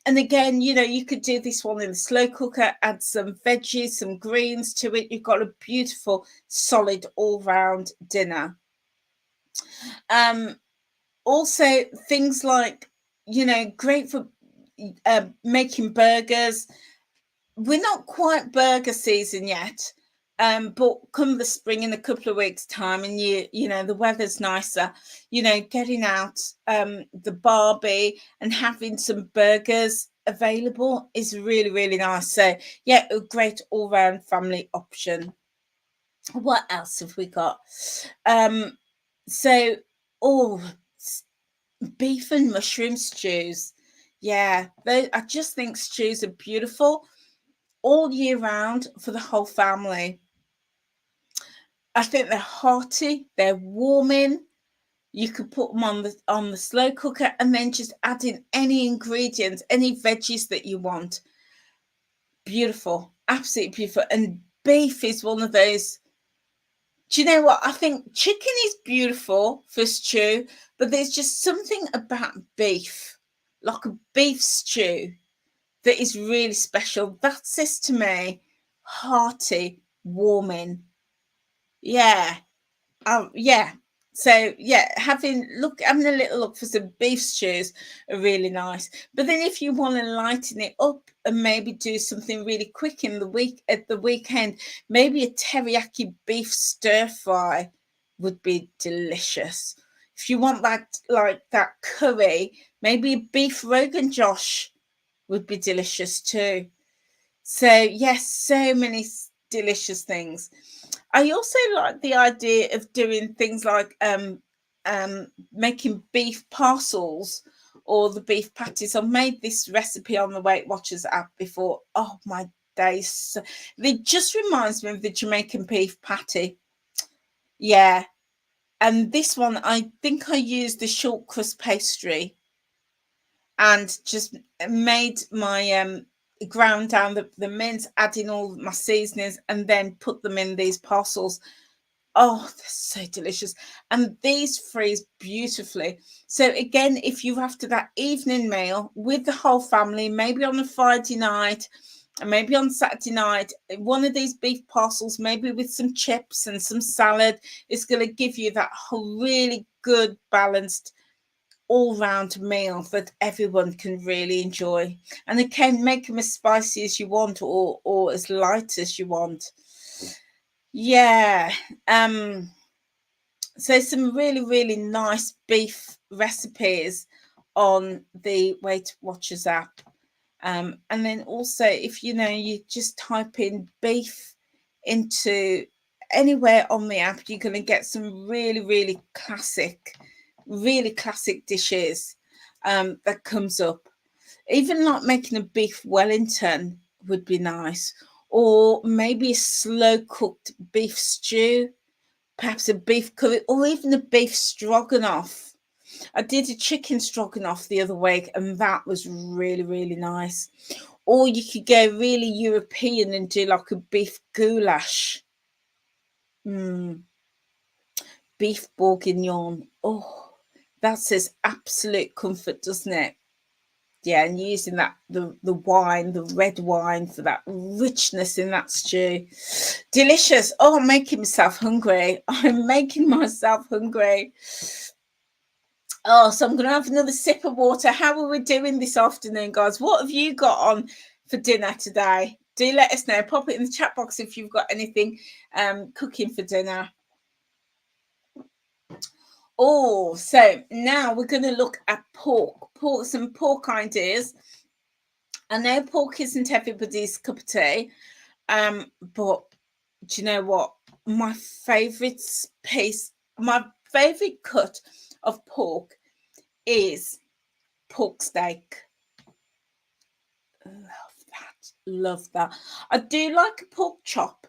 and again, you could do this one in the slow cooker, add some veggies, some greens to it. You've got a beautiful, solid, all-round dinner. Also, things like, great for making burgers. We're not quite burger season yet. But come the spring in a couple of weeks' time, and the weather's nicer, getting out the barbie and having some burgers available is really, really nice. So yeah, a great all-round family option. What else have we got? So beef and mushroom stews. Yeah, I just think stews are beautiful all year round for the whole family. I think they're hearty, they're warming. You could put them on the slow cooker and then just add in any ingredients, any veggies that you want. Beautiful, absolutely beautiful. And beef is one of those. Do you know what? I think chicken is beautiful for stew, but there's just something about beef, like a beef stew, that is really special. That says to me, hearty, warming. Yeah. Yeah. So yeah, having a little look for some beef stews are really nice. But then if you want to lighten it up and maybe do something really quick at the weekend, maybe a teriyaki beef stir fry would be delicious. If you want that, like that curry, maybe a beef Rogan Josh would be delicious too. So yes, so many delicious things. I also like the idea of doing things like making beef parcels or the beef patties. I've made this recipe on the Weight Watchers app before. Oh my days. It just reminds me of the Jamaican beef patty. Yeah. And this one, I think I used the short crust pastry and just made my ground down the mince, adding all my seasonings, and then put them in these parcels. Oh, they're so delicious. And these freeze beautifully. So again, if you're after that evening meal with the whole family, maybe on a Friday night and maybe on Saturday night, one of these beef parcels, maybe with some chips and some salad, is going to give you that whole really good, balanced, all-round meal that everyone can really enjoy. And it can make them as spicy as you want or as light as you want. Yeah. So some really, really nice beef recipes on the Weight Watchers app. And then also, if you just type in beef into anywhere on the app, you're going to get some really, really classic dishes that comes up. Even like making a beef Wellington would be nice, or maybe a slow cooked beef stew, perhaps a beef curry, or even a beef stroganoff. I did a chicken stroganoff the other week, and that was really, really nice. Or you could go really European and do like a beef goulash. Beef bourguignon. Oh, that says absolute comfort, doesn't it? Yeah, and using that the wine, the red wine, for that richness in that stew. Delicious. Oh, I'm making myself hungry. I'm making myself hungry. Oh, so I'm going to have another sip of water. How are we doing this afternoon, guys? What have you got on for dinner today? Do let us know. Pop it in the chat box if you've got anything cooking for dinner. Oh, so now we're going to look at pork, some pork ideas. I know pork isn't everybody's cup of tea, but do you know what? My favourite cut of pork is pork steak. Love that. I do like a pork chop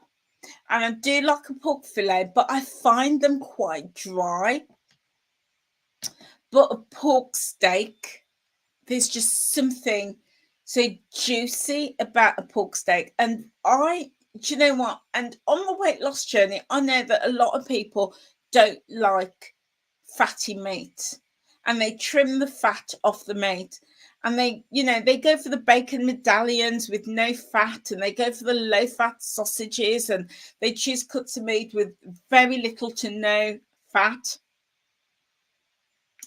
and I do like a pork fillet, but I find them quite dry. But a pork steak, there's just something so juicy about a pork steak. And do you know what? And on the weight loss journey, I know that a lot of people don't like fatty meat and they trim the fat off the meat. And they go for the bacon medallions with no fat, and they go for the low fat sausages, and they choose cuts of meat with very little to no fat.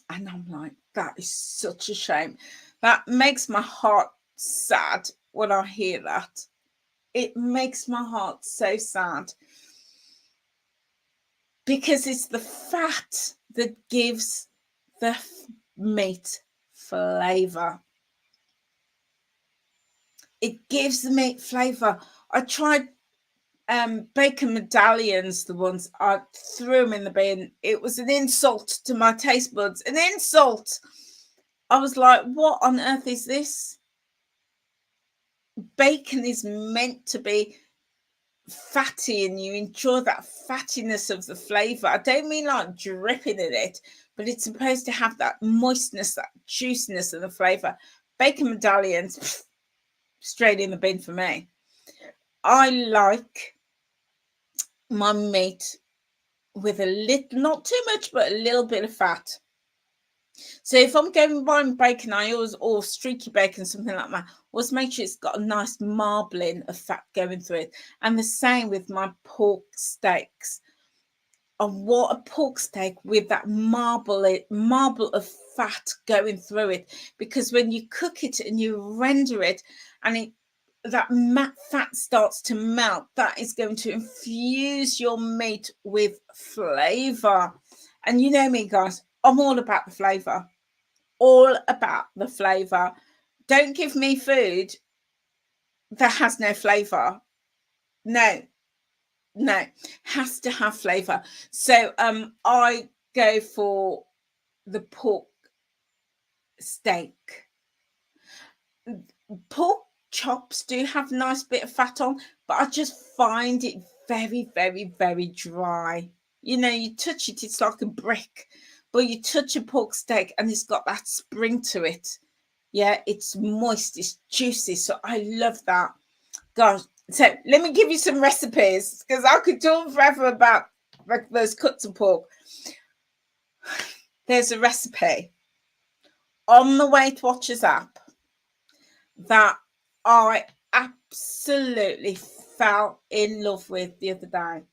And I'm like, that is such a shame. That makes my heart sad when I hear that. It makes my heart so sad. Because it's the fat that gives the meat flavour. It gives the meat flavour. I tried bacon medallions, the ones I threw them in the bin. It was an insult to my taste buds. An insult. I was like, what on earth is this? Bacon is meant to be fatty and you enjoy that fattiness of the flavour. I don't mean like dripping in it, but it's supposed to have that moistness, that juiciness of the flavour. Bacon medallions, straight in the bin for me. I like my meat with a little, not too much, but a little bit of fat. So if I'm going buying bacon, or streaky bacon, something like that, always make sure it's got a nice marbling of fat going through it. And the same with my pork steaks. I want a pork steak with that marble of fat going through it, because when you cook it and you render it, and that fat starts to melt, that is going to infuse your meat with flavour. And you know me, guys, I'm all about the flavour. All about the flavour. Don't give me food that has no flavour. No, No, has to have flavor. So I go for the pork steak. Pork chops do have a nice bit of fat on, but I just find it very, very, very dry. You know, you touch it, it's like a brick, but you touch a pork steak and it's got that spring to it. Yeah, it's moist, it's juicy. So I love that. Gosh, so let me give you some recipes because I could talk forever about those cuts of pork. There's a recipe on the Weight Watchers app that I absolutely fell in love with the other day.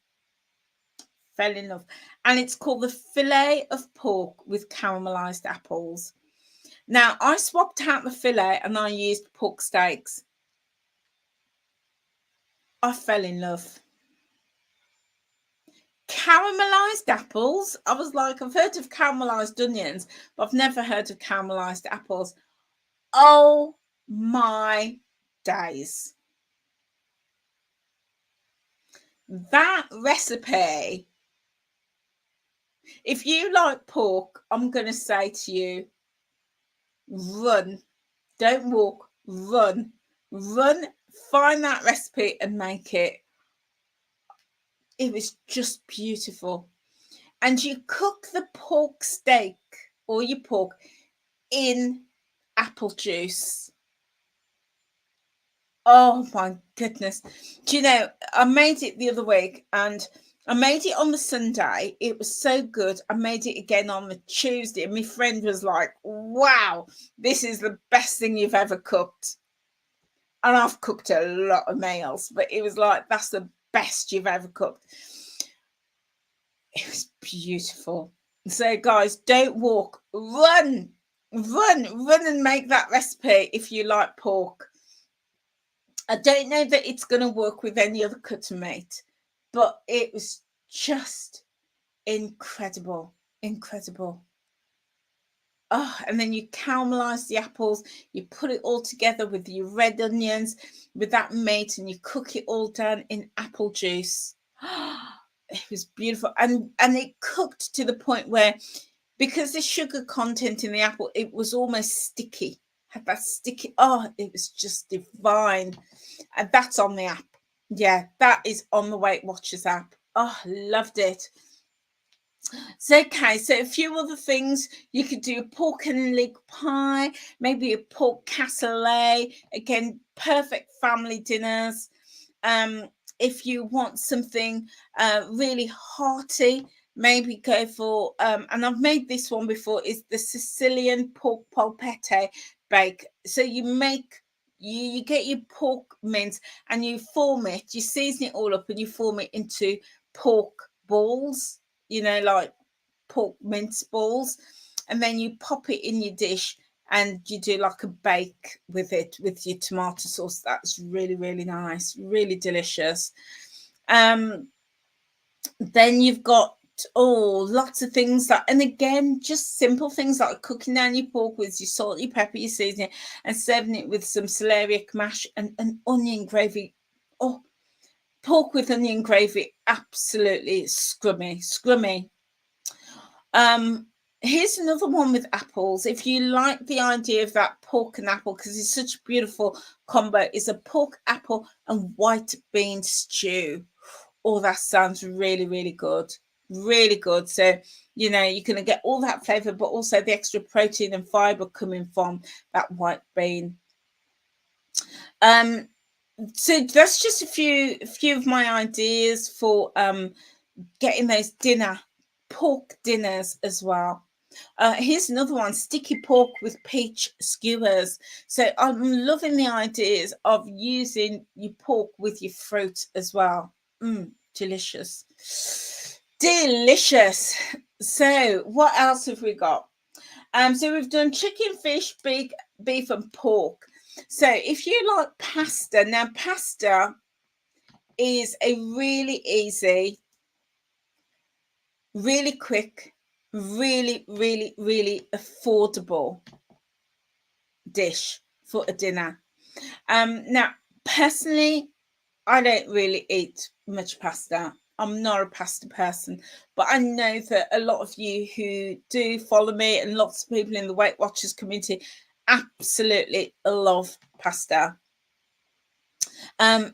Fell in love. And it's called the fillet of pork with caramelized apples. Now, I swapped out the fillet and I used pork steaks. I fell in love. Caramelized apples. I was like, I've heard of caramelized onions, but I've never heard of caramelized apples. Oh my days. That recipe, if you like pork, I'm going to say to you, run. Don't walk, run. Run, find that recipe and make it. It was just beautiful. And you cook the pork steak or your pork in apple juice. Oh my goodness. Do you know, I made it the other week and I made it on the Sunday. It was so good. I made it again on the Tuesday and my friend was like, wow, this is the best thing you've ever cooked. And I've cooked a lot of meals, but it was like, that's the best you've ever cooked. It was beautiful. So guys, don't walk, run and make that recipe if you like pork. I don't know that it's going to work with any other cut of meat, but it was just incredible. Oh, and then you caramelize the apples, you put it all together with your red onions, with that meat, and you cook it all down in apple juice. It was beautiful. And it cooked to the point where, because the sugar content in the apple, it was almost sticky. Had that sticky, oh, it was just divine. And that's on the app. Yeah, that is on the Weight Watchers app. Oh, loved it. So, okay, so a few other things. You could do a pork and leg pie, maybe a pork casserole. Again, perfect family dinners. If you want something really hearty, maybe go for, and I've made this one before, is the Sicilian pork polpette bake. So you get your pork mince and you form it, you season it all up and you form it into pork balls, you know, like pork mince balls, and then you pop it in your dish and you do like a bake with it with your tomato sauce. That's really, really nice, really delicious. Then you've got lots of things that, and again, just simple things like cooking down your pork with your salt, your pepper, your seasoning, and serving it with some celeriac mash and onion gravy. Oh, pork with onion gravy, absolutely scrummy. Here's another one with apples. If you like the idea of that pork and apple, because it's such a beautiful combo, is a pork, apple, and white bean stew. Oh, that sounds really, really good. Really good. So, you know, you're going to get all that flavor, but also the extra protein and fiber coming from that white bean. So that's just a few of my ideas for getting those pork dinners as well. Here's another one, sticky pork with peach skewers. So I'm loving the ideas of using your pork with your fruit as well. Delicious. So what else have we got? So we've done chicken, fish, beef and pork. So if you like pasta, now pasta is a really easy, really quick, really, really, really affordable dish for a dinner. Now, personally, I don't really eat much pasta. I'm not a pasta person, but I know that a lot of you who do follow me and lots of people in the Weight Watchers community absolutely love pasta. And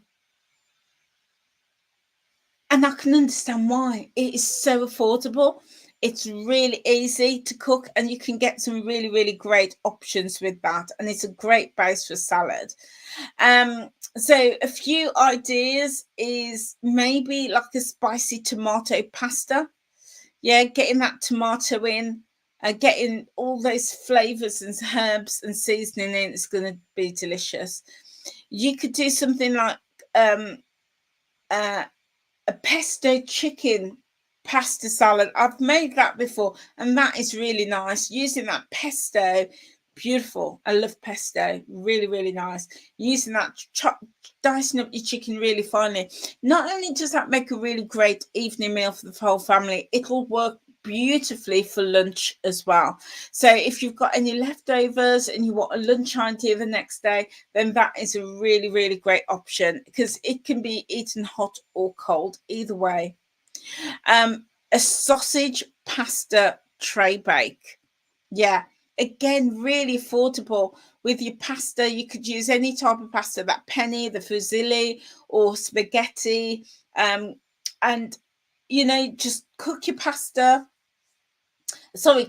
I can understand why. It is so affordable. It's really easy to cook, and you can get some really, really great options with that. And it's a great base for salad. So a few ideas is maybe like a spicy tomato pasta. Yeah, getting that tomato in, getting all those flavors and herbs and seasoning in, it's going to be delicious. You could do something like a pesto chicken pasta salad. I've made that before, and that is really nice. Using that pesto, beautiful. I love pesto, really, really nice. Using that, dicing up your chicken really finely. Not only does that make a really great evening meal for the whole family, it'll work beautifully for lunch as well. So if you've got any leftovers and you want a lunch idea the next day, then that is a really, really great option, because it can be eaten hot or cold, either way. A sausage pasta tray bake. Yeah, again, really affordable. With your pasta, you could use any type of pasta, that penny, the fusilli, or spaghetti. And just cook your pasta.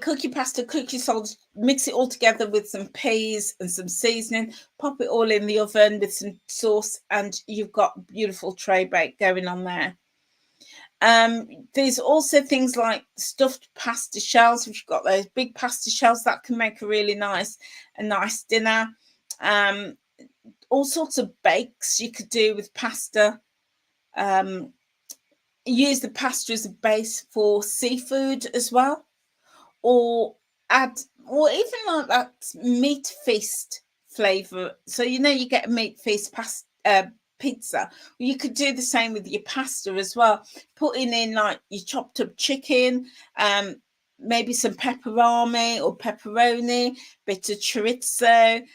Cook your pasta, cook your salt, mix it all together with some peas and some seasoning, pop it all in the oven with some sauce, and you've got beautiful tray bake going on there. There's also things like stuffed pasta shells. If you've got those big pasta shells, that can make a really nice dinner. All sorts of bakes you could do with pasta. Use the pasta as a base for seafood as well, or even like that meat feast flavor. So you get a meat feast pizza. You could do the same with your pasta as well, putting in like your chopped up chicken, maybe some pepperoni, bit of chorizo,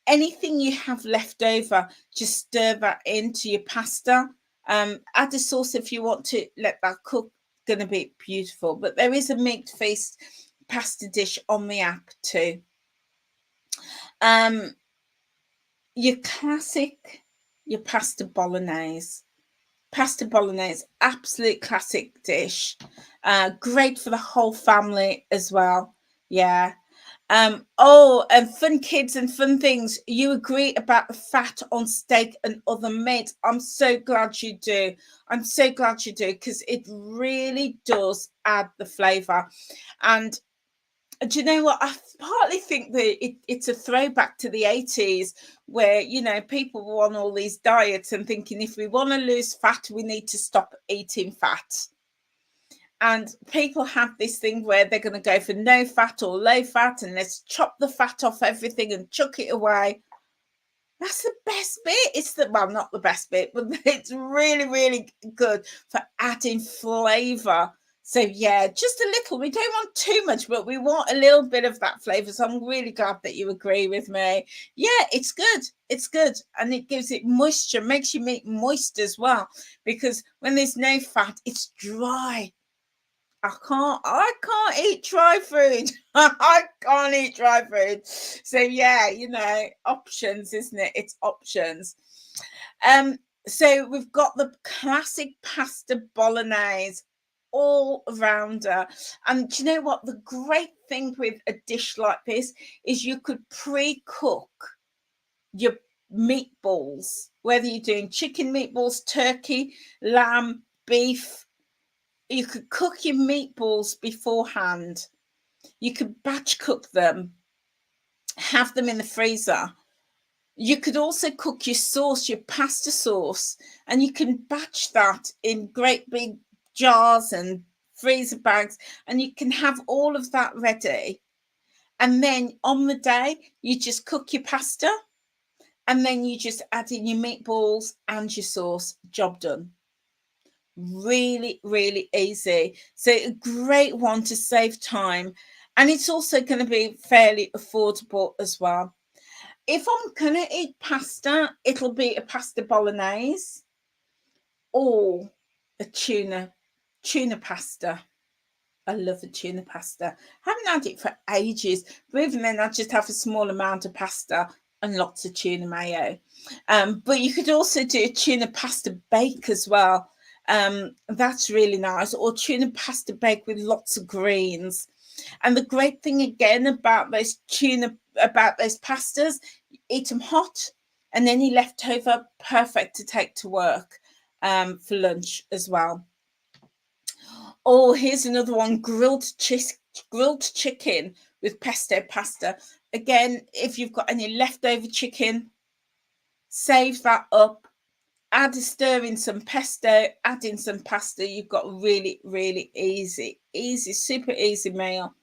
anything you have left over, just stir that into your pasta. Add a sauce if you want to let that cook. Going to be beautiful. But there is a meat feast pasta dish on the app too. Your pasta bolognese. Pasta bolognese, absolute classic dish. Great for the whole family as well. Yeah. And fun kids and fun things. You agree about the fat on steak and other meat. I'm so glad you do. I'm so glad you do, because it really does add the flavour. And do you know what? I partly think that it's a throwback to the 80s, where, people were on all these diets and thinking if we want to lose fat, we need to stop eating fat. And people have this thing where they're going to go for no fat or low fat, and let's chop the fat off everything and chuck it away. That's the best bit. Not the best bit, but it's really, really good for adding flavour. So yeah, just a little. We don't want too much, but we want a little bit of that flavour. So I'm really glad that you agree with me. Yeah, it's good. It's good. And it gives it moisture, makes your meat moist as well. Because when there's no fat, it's dry. I can't eat dry food. I can't eat dry food. So yeah, options, isn't it? It's options. So we've got the classic pasta bolognese, all rounder. And do you know what? The great thing with a dish like this is you could pre-cook your meatballs, whether you're doing chicken meatballs, turkey, lamb, beef. You could cook your meatballs beforehand. You could batch cook them, have them in the freezer. You could also cook your sauce, your pasta sauce, and you can batch that in great big jars and freezer bags, and you can have all of that ready. And then on the day, you just cook your pasta, and then you just add in your meatballs and your sauce. Job done. Really, really easy. So a great one to save time, and it's also going to be fairly affordable as well. if I'm gonna eat pasta, it'll be a pasta bolognese or a tuna pasta. I love a tuna pasta. I haven't had it for ages, but even then I just have a small amount of pasta and lots of tuna mayo. But you could also do a tuna pasta bake as well. That's really nice. Or tuna pasta bake with lots of greens. And the great thing again about those pastas, eat them hot and any leftover, perfect to take to work for lunch as well. Oh, here's another one, grilled chicken with pesto pasta. Again, if you've got any leftover chicken, save that up, add a stir in some pesto, add in some pasta. You've got a really, really easy, super easy meal.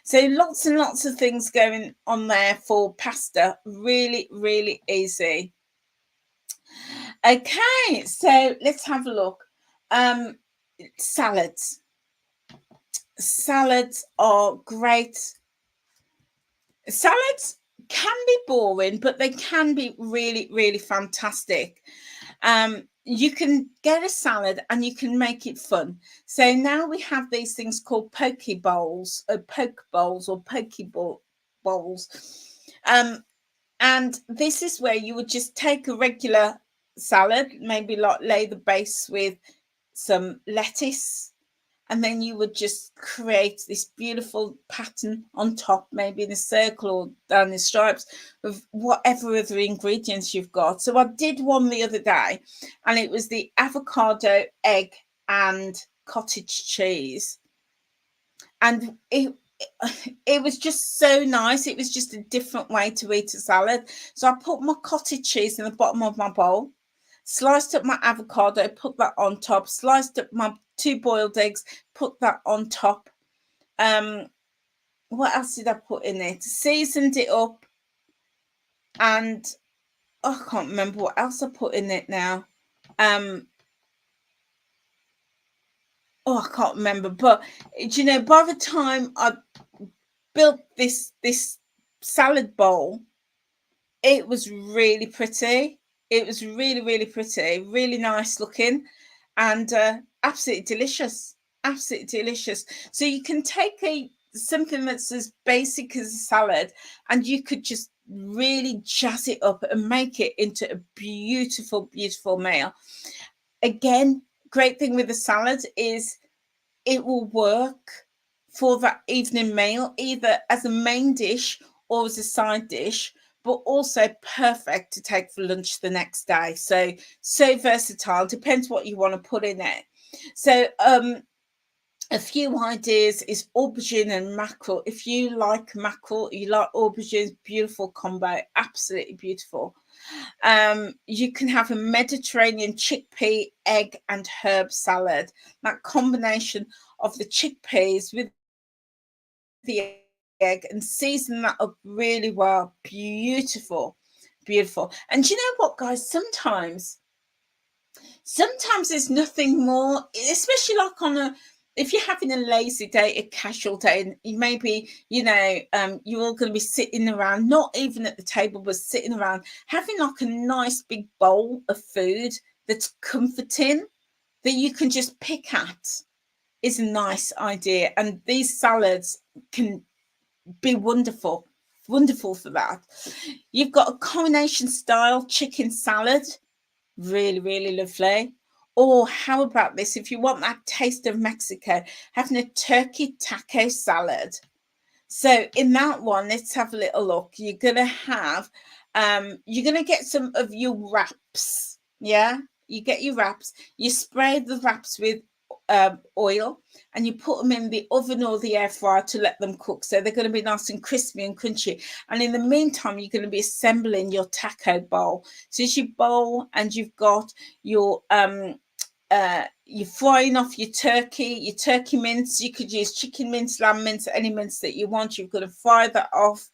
So lots and lots of things going on there for pasta. Really, really easy. Okay, so let's have a look. Salads. Salads are great. Salads can be boring, but they can be really, really fantastic. You can get a salad and you can make it fun. So now we have these things called poke bowls or poke bowls. And this is where you would just take a regular salad, maybe like lay the base with some lettuce, and then you would just create this beautiful pattern on top, maybe in a circle or down the stripes of whatever other ingredients you've got. So I did one the other day, and it was the avocado, egg, and cottage cheese. And it was just so nice. It was just a different way to eat a salad. So I put my cottage cheese in the bottom of my bowl, sliced up my avocado, put that on top, sliced up my 2 boiled eggs, put that on top. What else did I put in it? Seasoned it up, and I can't remember what else I put in it now. I can't remember, but you know, by the time I built this salad bowl, it was really pretty. It was really, really pretty, really nice looking, and absolutely delicious. Absolutely delicious. So you can take something that's as basic as a salad, and you could just really jazz it up and make it into a beautiful, beautiful meal. Again, great thing with the salad is it will work for that evening meal, either as a main dish or as a side dish, but also perfect to take for lunch the next day. So versatile, depends what you want to put in it. So a few ideas is aubergine and mackerel. If you like mackerel, you like aubergines, beautiful combo, absolutely beautiful. You can have a Mediterranean chickpea, egg, and herb salad. That combination of the chickpeas with the egg and season that up really well. Beautiful, beautiful. And you know what, guys? Sometimes there's nothing more, especially like if you're having a lazy day, a casual day, and you maybe, you know, you're all going to be sitting around, not even at the table, but sitting around, having like a nice big bowl of food that's comforting that you can just pick at is a nice idea. And these salads can be wonderful for that. You've got a coronation style chicken salad, really, really lovely. Or how about this? If you want that taste of Mexico, having a turkey taco salad. So in that one, let's have a little look. You're gonna get some of your wraps. Yeah, you get your wraps. You spray the wraps with oil, and you put them in the oven or the air fryer to let them cook. So they're going to be nice and crispy and crunchy. And in the meantime, you're going to be assembling your taco bowl. So it's your bowl, and you've got your you're frying off your turkey mince. You could use chicken mince, lamb mince, any mince that you want. You've got to fry that off.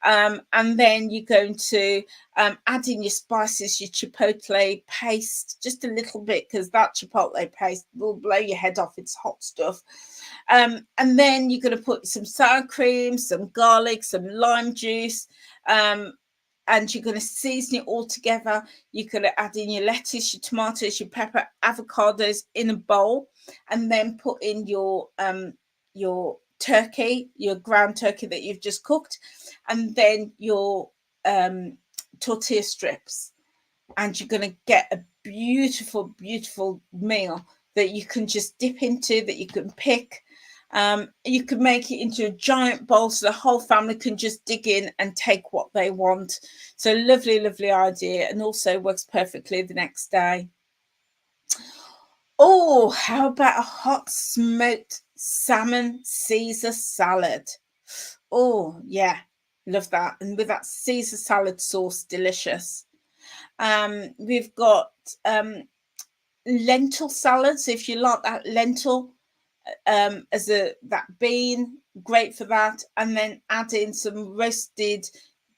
And then you're going to add in your spices, your chipotle paste, just a little bit, because that chipotle paste will blow your head off. It's hot stuff. And then you're going to put some sour cream, some garlic, some lime juice, and you're going to season it all together. You're going to add in your lettuce, your tomatoes, your pepper, avocados in a bowl, and then put in your turkey, your ground turkey that you've just cooked, and then your tortilla strips, and you're going to get a beautiful, beautiful meal that you can just dip into, that you can pick. You can make it into a giant bowl so the whole family can just dig in and take what they want. So lovely, lovely idea, and also works perfectly the next day. Oh, how about a hot smoked salmon Caesar salad? Oh, yeah, love that. And with that Caesar salad sauce, delicious. We've got lentil salads. If you like that lentil as that bean, great for that. And then add in some roasted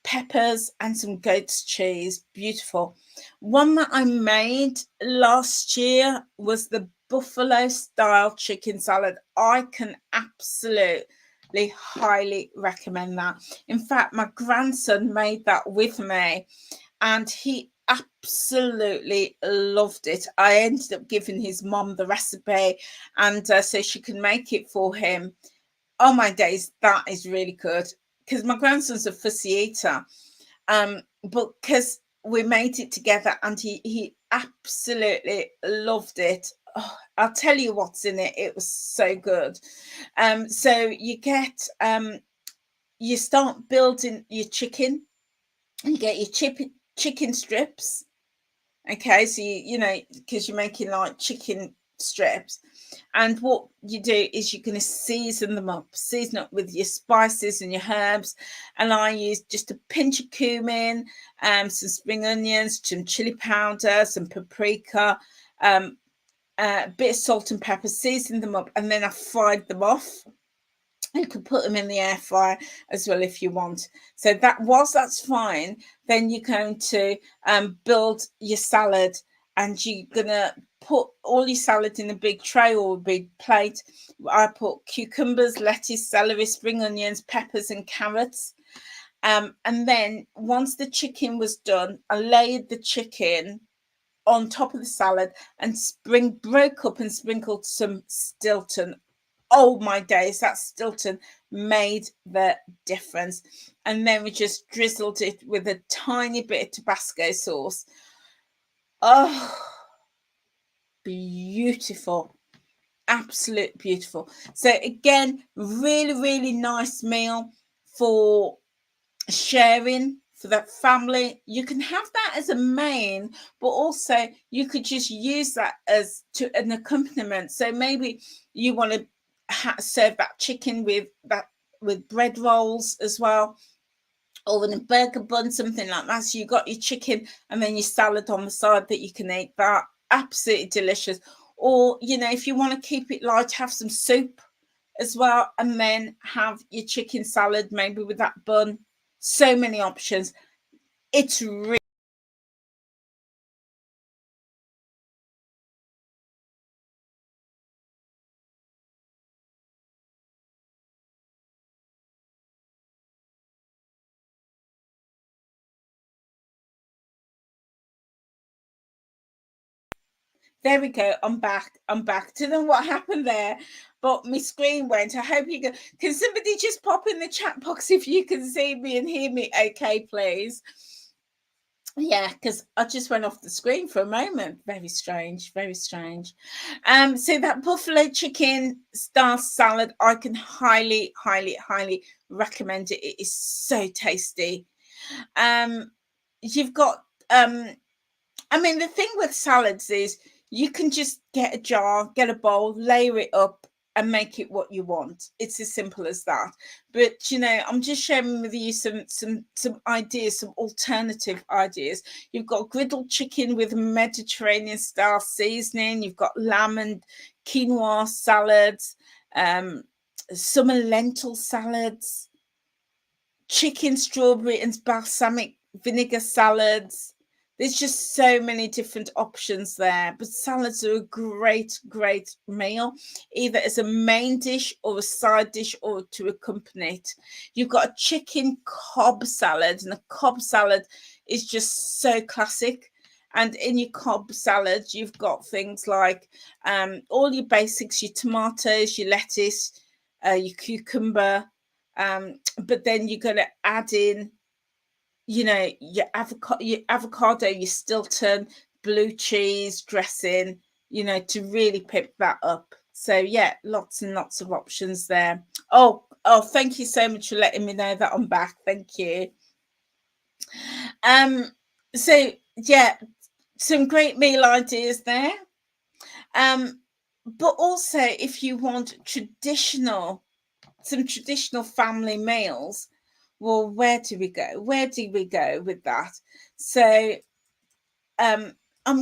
peppers and some goat's cheese. Beautiful. One that I made last year was the buffalo style chicken salad. I can absolutely highly recommend that. In fact, my grandson made that with me, and he absolutely loved it. I ended up giving his mom the recipe, and so she can make it for him. Oh my days, that is really good, because my grandson's a fussy eater, but because we made it together, and he absolutely loved it. Oh, I'll tell you what's in it. It was so good. So you get you start building your chicken. You get your chicken strips. Okay, so you know, because you're making like chicken strips, and what you do is you're going to season them up, season up with your spices and your herbs. And I use just a pinch of cumin, some spring onions, some chili powder, some paprika, a bit of salt and pepper, season them up, and then I fried them off. You could put them in the air fryer as well if you want. So that, whilst that's fine, then you're going to build your salad, and you're gonna put all your salad in a big tray or a big plate. I put cucumbers, lettuce, celery, spring onions, peppers, and carrots. And then once the chicken was done, I layered the chicken on top of the salad and broke up and sprinkled some Stilton. Oh my days, that Stilton made the difference. And then we just drizzled it with a tiny bit of Tabasco sauce. Oh, beautiful. Absolute beautiful. So again, really, really nice meal for sharing, for that family. You can have that as a main, but also you could just use that as to an accompaniment. So maybe you want to serve that chicken with bread rolls as well, or in a burger bun, something like that. So you got your chicken and then your salad on the side that you can eat. That absolutely delicious. Or, you know, if you want to keep it light, have some soup as well, and then have your chicken salad maybe with that bun. So many options. It's really there we go. I'm back. Don't know what happened there, but my screen went. I hope you can somebody just pop in the chat box if you can see me and hear me okay, please. Yeah, because I just went off the screen for a moment. Very strange, very strange. So that buffalo chicken star salad, I can highly, highly, highly recommend it. It is so tasty. You've got I mean, the thing with salads is you can just get a jar, get a bowl, layer it up, and make it what you want. It's as simple as that. But you know, I'm just sharing with you some ideas, some alternative ideas. You've got griddled chicken with Mediterranean style seasoning. You've got lamb and quinoa salads, summer lentil salads, chicken, strawberry, and balsamic vinegar salads. There's just so many different options there, but salads are a great meal, either as a main dish or a side dish or to accompany it. You've got a chicken Cobb salad, and a Cobb salad is just so classic. And in your Cobb salad, you've got things like all your basics, your tomatoes, your lettuce, your cucumber, but then you're going to add in, you know, your avocado, your Stilton, blue cheese dressing, you know, to really pick that up. So yeah, lots and lots of options there. Oh, thank you so much for letting me know that I'm back. Thank you. So yeah, some great meal ideas there. But also if you want some traditional family meals, well, where do we go? Where do we go with that? So I'm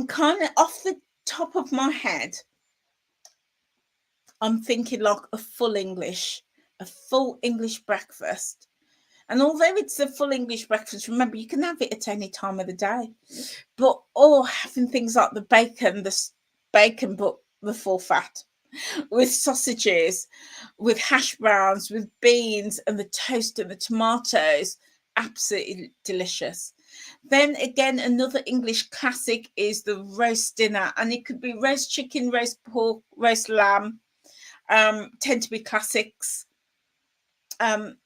kind of off the top of my head, I'm thinking like a full English breakfast. And although it's a full English breakfast, remember, you can have it at any time of the day. But having things like the bacon, but the full fat, with sausages, with hash browns, with beans, and the toast and the tomatoes, absolutely delicious. Then again, another English classic is the roast dinner, and it could be roast chicken, roast pork, roast lamb. Tend to be classics. They're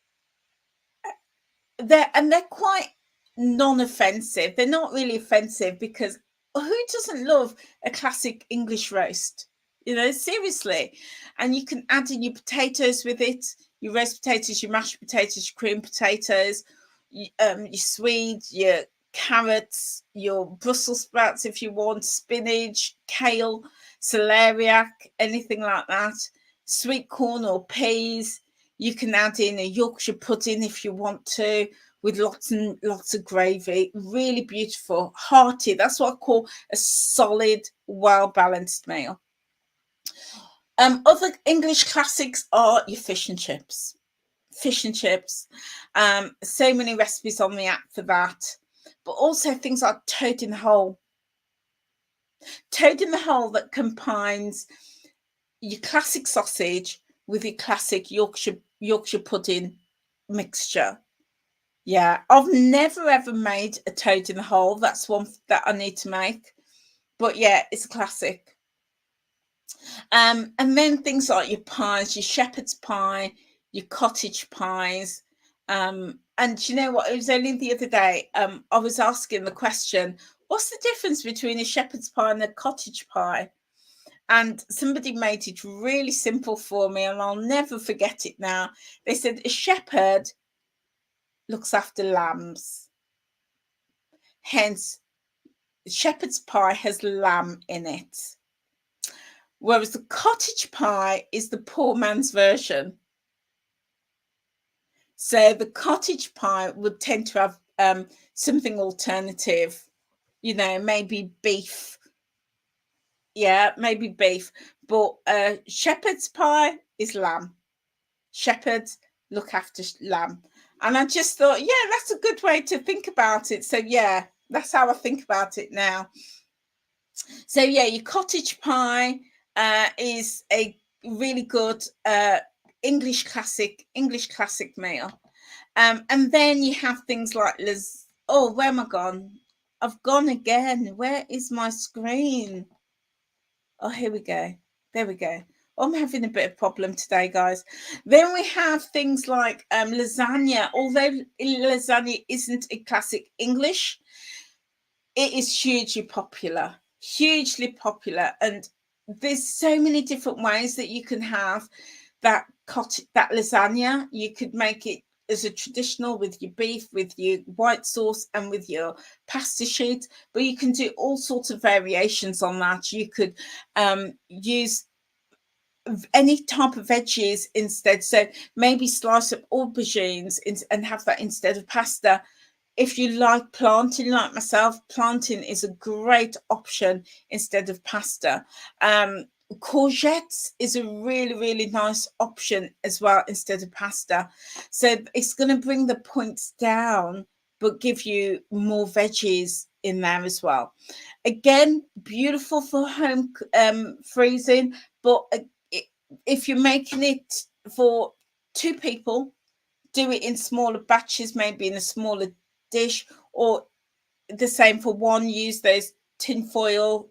quite non-offensive. They're not really offensive, because who doesn't love a classic English roast? You know, seriously. And you can add in your potatoes with it, your roast potatoes, your mashed potatoes, your cream potatoes, your Swede, your carrots, your Brussels sprouts if you want, spinach, kale, celeriac, anything like that, sweet corn or peas. You can add in a Yorkshire pudding if you want to, with lots and lots of gravy. Really beautiful, hearty. That's what I call a solid, well-balanced meal. Other English classics are your fish and chips. Fish and chips. So many recipes on the app for that. But also things like toad in the hole. Toad in the hole that combines your classic sausage with your classic Yorkshire pudding mixture. Yeah, I've never ever made a toad in the hole. That's one that I need to make. But yeah, it's a classic. And then things like your pies, your shepherd's pie, your cottage pies. And you know what? It was only the other day, I was asking the question, what's the difference between a shepherd's pie and a cottage pie? And somebody made it really simple for me, and I'll never forget it now. They said a shepherd looks after lambs. Hence, shepherd's pie has lamb in it. Whereas the cottage pie is the poor man's version. So the cottage pie would tend to have something alternative, you know, maybe beef. Yeah, maybe beef. But shepherd's pie is lamb. Shepherds look after lamb. And I just thought, yeah, that's a good way to think about it. So yeah, that's how I think about it now. So yeah, your cottage pie is a really good English classic meal. And then you have things like where am I gone? I've gone again. Where is my screen? Oh, here we go. There we go. I'm having a bit of problem today, guys. Then we have things like lasagna. Although lasagna isn't a classic English, it is hugely popular. And there's so many different ways that you can have that lasagna. You could make it as a traditional with your beef, with your white sauce, and with your pasta sheet, but you can do all sorts of variations on that. You could use any type of veggies instead. So maybe slice up aubergines and have that instead of pasta. If you like plantain, like myself, plantain is a great option instead of pasta. Courgettes is a really nice option as well instead of pasta. So it's going to bring the points down, but give you more veggies in there as well. Again, beautiful for home freezing, but if you're making it for 2 people, do it in smaller batches, maybe in a smaller dish, or the same for one. Use those tinfoil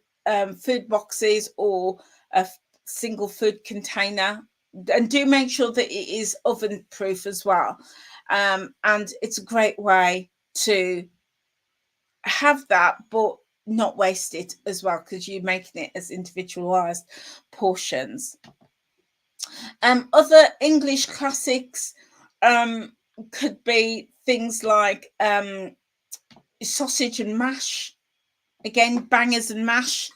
food boxes or a single food container, and do make sure that it is oven proof as well. And it's a great way to have that, but not waste it as well, because you're making it as individualized portions. Other English classics could be things like sausage and mash. Again, bangers and mash,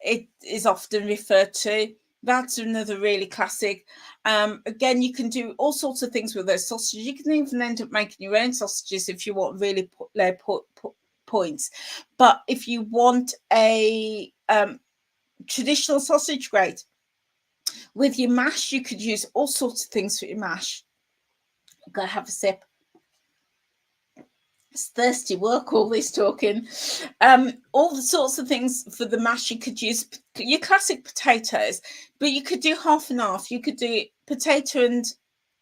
it is often referred to. That's another really classic. Again, you can do all sorts of things with those sausages. You can even end up making your own sausages if you want really low points. But if you want a traditional sausage grate with your mash, you could use all sorts of things for your mash. I'm going to have a sip. It's thirsty work, all this talking. All the sorts of things for the mash. You could use your classic potatoes, but you could do half and half. You could do potato and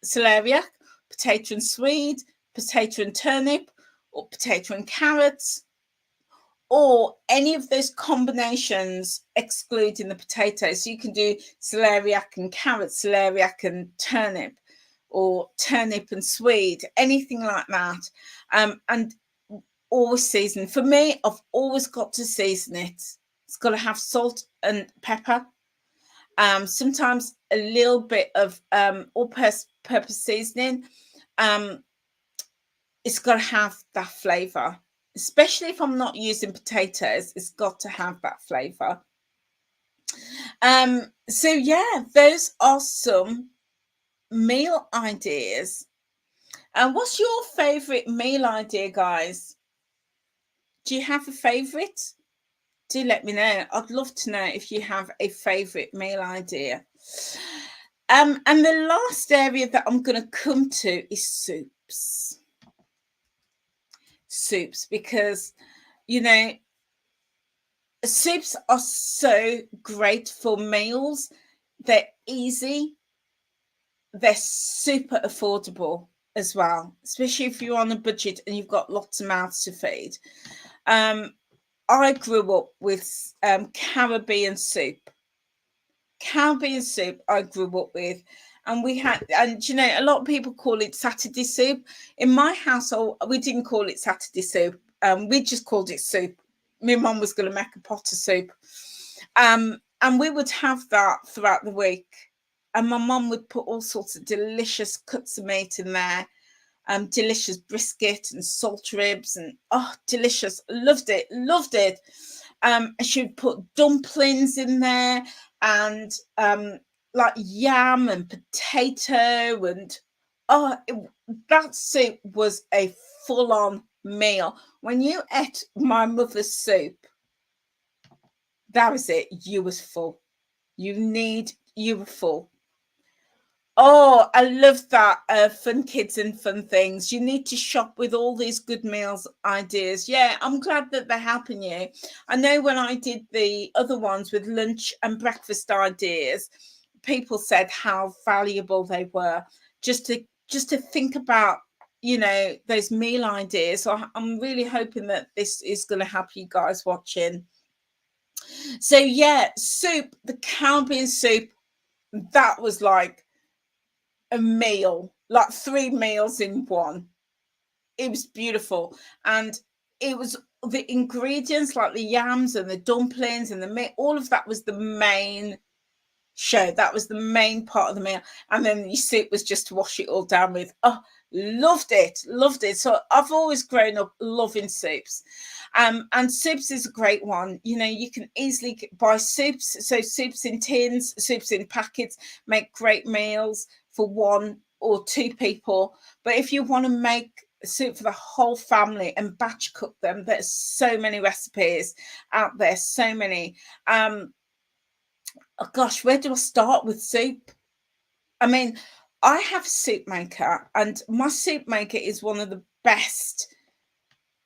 celeriac, potato and swede, potato and turnip, or potato and carrots, or any of those combinations excluding the potatoes. So you can do celeriac and carrot, celeriac and turnip, or turnip and swede, anything like that. And always season. For me, I've always got to season it. It's got to have salt and pepper. Sometimes a little bit of all-purpose seasoning. It's got to have that flavour. Especially if I'm not using potatoes, it's got to have that flavour. So yeah, those are some meal ideas. And what's your favorite meal idea, guys? Do you have a favorite? Do let me know. I'd love to know if you have a favorite meal idea. And the last area that I'm going to come to is soups. Soups, because, you know, soups are so great for meals. They're easy. They're super affordable as well, especially if you're on a budget and you've got lots of mouths to feed. I grew up with Caribbean soup. Caribbean soup I grew up with. And we had, and you know, a lot of people call it Saturday soup. In my household, we didn't call it Saturday soup. We just called it soup. My mum was going to make a pot of soup. And we would have that throughout the week. And my mum would put all sorts of delicious cuts of meat in there. Delicious brisket and salt ribs, and oh, delicious. Loved it. She would put dumplings in there, and like yam and potato, and that soup was a full-on meal. When you ate my mother's soup, that was it. You was full. You were full. Oh, I love that. Fun kids and fun things. You need to shop with all these good meals ideas. Yeah, I'm glad that they're helping you. I know when I did the other ones with lunch and breakfast ideas, people said how valuable they were just to think about, you know, those meal ideas. So I'm really hoping that this is going to help you guys watching. So yeah, soup, the Caribbean soup, that was like a meal, like 3 meals in one. It was beautiful. And it was the ingredients, like the yams and the dumplings and the meat, all of that was the main show. That was the main part of the meal. And then the soup was just to wash it all down with. Oh, loved it. So I've always grown up loving soups. And soups is a great one. You know, you can easily buy soups. So soups in tins, soups in packets, make great meals for 1 or 2 people. But if you want to make soup for the whole family and batch cook them, there's so many recipes out there, so many. Oh gosh, where do I start with soup? I mean, I have a soup maker, and my soup maker is one of the best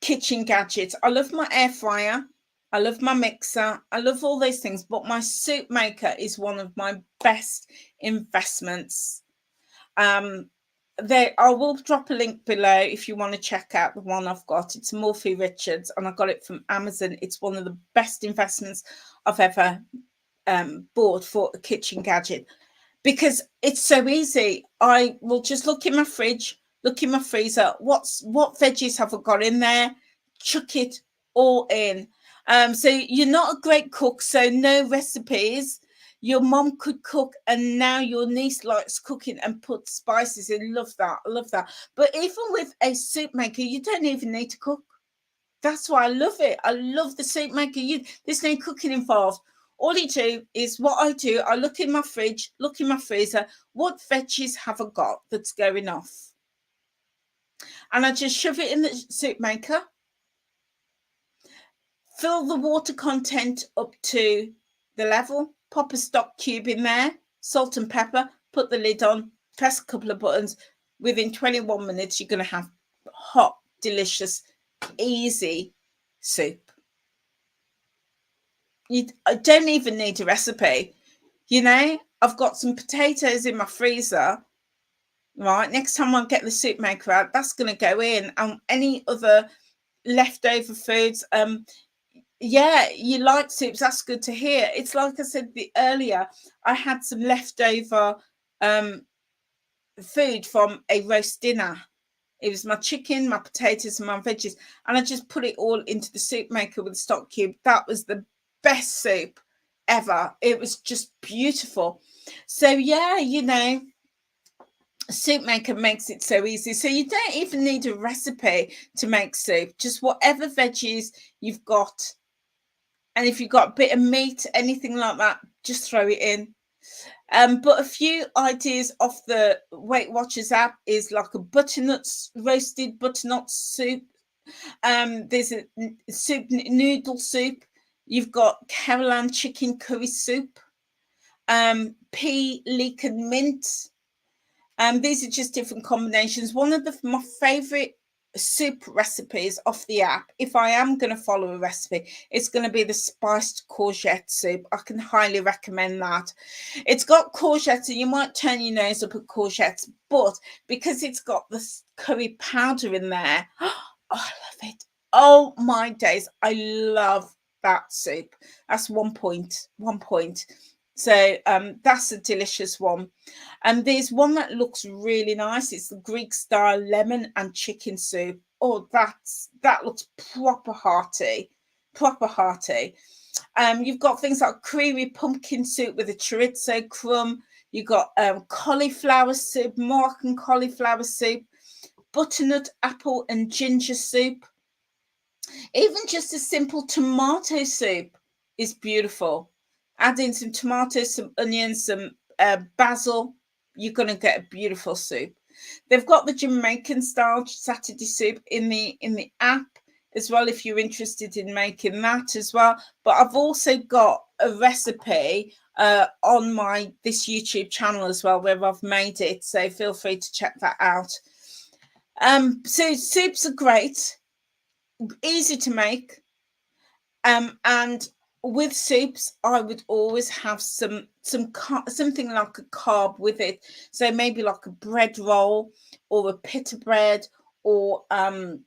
kitchen gadgets. I love my air fryer. I love my mixer. I love all those things, but my soup maker is one of my best investments. I will drop a link below if you want to check out the one I've got. It's Morphy Richards, and I got it from Amazon. It's one of the best investments I've ever bought for a kitchen gadget, because it's so easy. I will just look in my fridge, look in my freezer. What veggies have I got in there? Chuck it all in. So you're not a great cook, so no recipes. Your mom could cook, and now your niece likes cooking and put spices in. Love that. I love that. But even with a soup maker, you don't even need to cook. That's why I love it. I love the soup maker. There's no cooking involved. All you do is what I do. I look in my fridge, look in my freezer. What veggies have I got that's going off? And I just shove it in the soup maker. Fill the water content up to the level. Pop a stock cube in there. Salt and pepper. Put the lid on. Press a couple of buttons. Within 21 minutes, you're going to have hot, delicious, easy soup. I don't even need a recipe. You know, I've got some potatoes in my freezer. Right, next time I get the soup maker out, that's going to go in. And any other leftover foods, yeah, you like soups, that's good to hear. It's like I said earlier, I had some leftover food from a roast dinner. It was my chicken, my potatoes, and my veggies, and I just put it all into the soup maker with a stock cube. That was the best soup ever. It was just beautiful. So yeah, you know, soup maker makes it so easy. So you don't even need a recipe to make soup. Just whatever veggies you've got, and if you've got a bit of meat, anything like that, just throw it in. But a few ideas off the Weight Watchers app is like a roasted butternut soup. There's a soup, noodle soup. You've got Caroline chicken curry soup, pea, leek and mint. These are just different combinations. One of my favorite soup recipes off the app, if I am going to follow a recipe, it's going to be the spiced courgette soup. I can highly recommend that. It's got courgettes, and you might turn your nose up at courgettes, but because it's got the curry powder in there, oh, I love it. Oh my days, I love that soup. That's 1 point. So that's a delicious one. And there's one that looks really nice. It's the Greek style lemon and chicken soup. Oh, that looks proper hearty. You've got things like creamy pumpkin soup with a chorizo crumb. You've got cauliflower soup, Moroccan cauliflower soup, butternut apple and ginger soup. Even just a simple tomato soup is beautiful. Add in some tomatoes, some onions, some basil. You're going to get a beautiful soup. They've got the Jamaican style Saturday soup in the app as well, if you're interested in making that as well. But I've also got a recipe on this YouTube channel as well, where I've made it. So feel free to check that out. So soups are great, easy to make, and with soups, I would always have something like a carb with it. So maybe like a bread roll or a pita bread, or some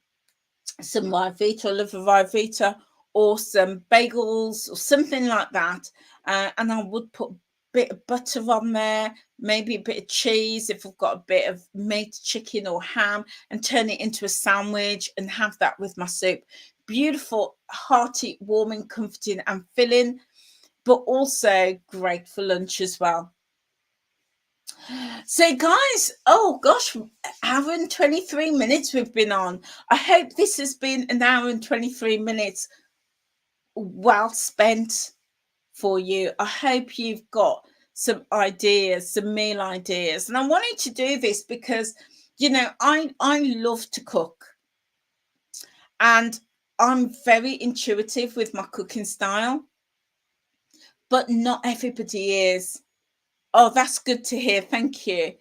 Rivita, I love a Rivita, or some bagels or something like that. And I would put a bit of butter on there, maybe a bit of cheese if I've got a bit of meat, chicken or ham, and turn it into a sandwich and have that with my soup. Beautiful, hearty, warming, comforting and filling, but also great for lunch as well. So guys, oh gosh, hour and 23 minutes we've been on. I hope this has been an hour and 23 minutes well spent for you. I hope you've got some ideas, some meal ideas. And I wanted to do this because, you know, I love to cook, and I'm very intuitive with my cooking style, but not everybody is. Oh, that's good to hear. Thank you.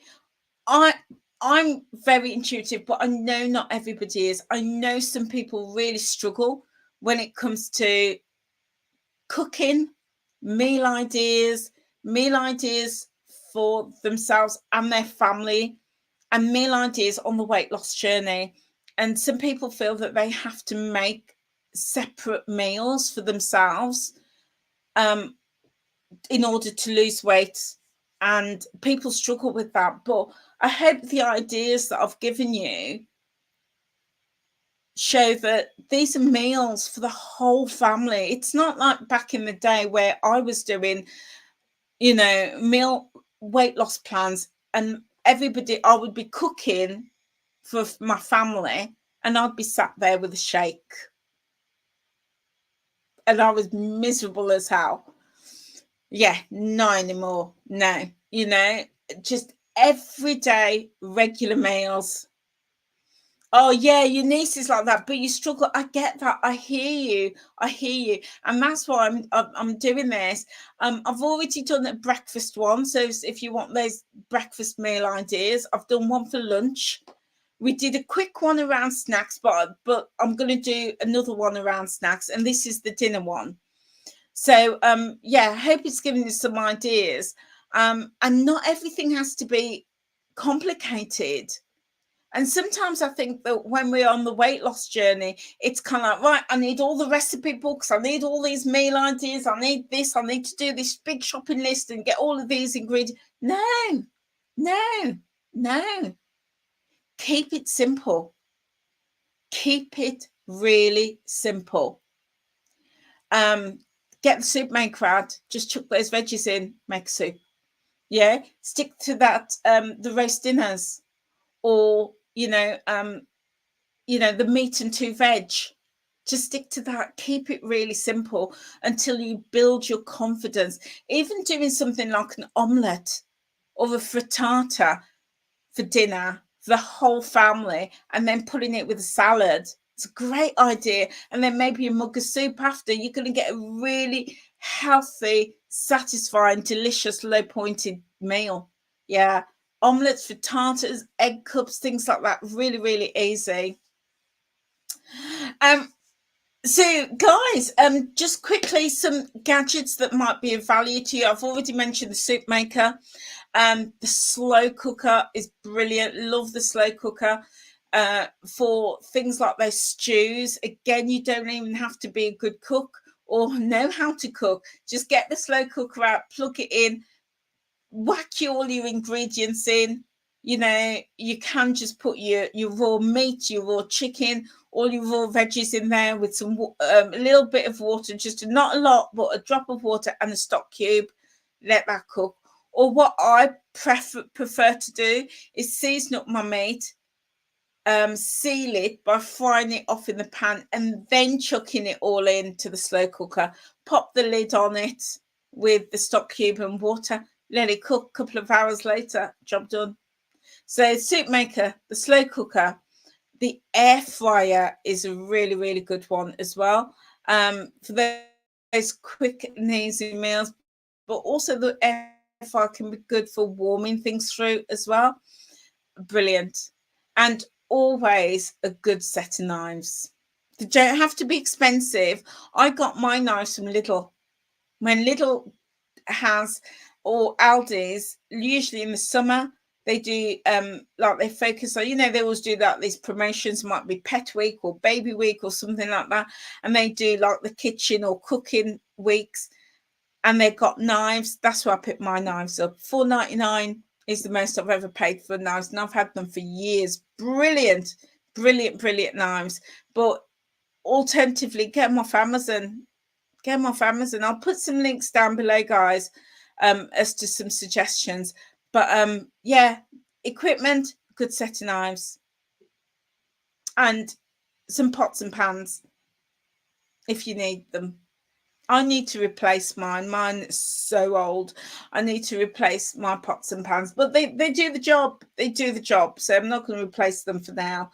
I'm very intuitive, but I know not everybody is. I know some people really struggle when it comes to cooking, meal ideas for themselves and their family, and meal ideas on the weight loss journey. And some people feel that they have to make separate meals for themselves in order to lose weight. And people struggle with that. But I hope the ideas that I've given you show that these are meals for the whole family. It's not like back in the day where I was doing, you know, meal weight loss plans, and everybody, I would be cooking for my family and I'd be sat there with a shake and I was miserable as hell. Yeah, no anymore. No, you know, just everyday regular meals. Oh yeah, your niece is like that, but you struggle. I get that. I hear you. I hear you, and that's why I'm doing this. I've already done a breakfast one, so if you want those breakfast meal ideas, I've done one for lunch. We did a quick one around snacks, but I'm going to do another one around snacks, and this is the dinner one. So yeah, I hope it's giving you some ideas. And not everything has to be complicated. And sometimes I think that when we're on the weight loss journey, it's kind of like, right, I need all the recipe books. I need all these meal ideas. I need this. I need to do this big shopping list and get all of these ingredients. No, no, no. Keep it simple. Keep it really simple. Get the soup maker out. Just chuck those veggies in. Make soup. Yeah. Stick to that. The roast dinners, or the meat and 2 veg. Just stick to that. Keep it really simple until you build your confidence. Even doing something like an omelette or a frittata for dinner for the whole family, and then putting it with a salad. It's a great idea. And then maybe a mug of soup after. You're going to get a really healthy, satisfying, delicious, low-pointed meal. Yeah. Omelettes, frittatas, egg cups, things like that. Really, really easy. So guys, just quickly, some gadgets that might be of value to you. I've already mentioned the soup maker. The slow cooker is brilliant. Love the slow cooker for things like those stews. Again, you don't even have to be a good cook or know how to cook. Just get the slow cooker out, plug it in, whack all your ingredients in. You know, you can just put your raw meat, your raw chicken, all your raw veggies in there with some a little bit of water, just not a lot, but a drop of water and a stock cube. Let that cook. Or what I prefer to do is season up my meat, seal it by frying it off in the pan and then chucking it all into the slow cooker. Pop the lid on it with the stock cube and water. Let it cook. A couple of hours later, job done. So soup maker, the slow cooker, the air fryer is a really, really good one as well. For those quick and easy meals, but also the air fryer can be good for warming things through as well. Brilliant. And always a good set of knives. They don't have to be expensive. I got my knives from Lidl. When Lidl has, or Aldi's, usually in the summer, they do like they focus on, they always do that, these promotions, might be pet week or baby week or something like that, and they do like the kitchen or cooking weeks, and they've got knives. That's where I pick my knives up. £4.99 is the most I've ever paid for knives, and I've had them for years. Brilliant knives. But alternatively, get them off Amazon. I'll put some links down below, guys, as to some suggestions. But yeah, equipment, good set of knives, and some pots and pans if you need them. I need to replace mine. Mine is so old. I need to replace my pots and pans, but they do the job. They do the job. So I'm not going to replace them for now.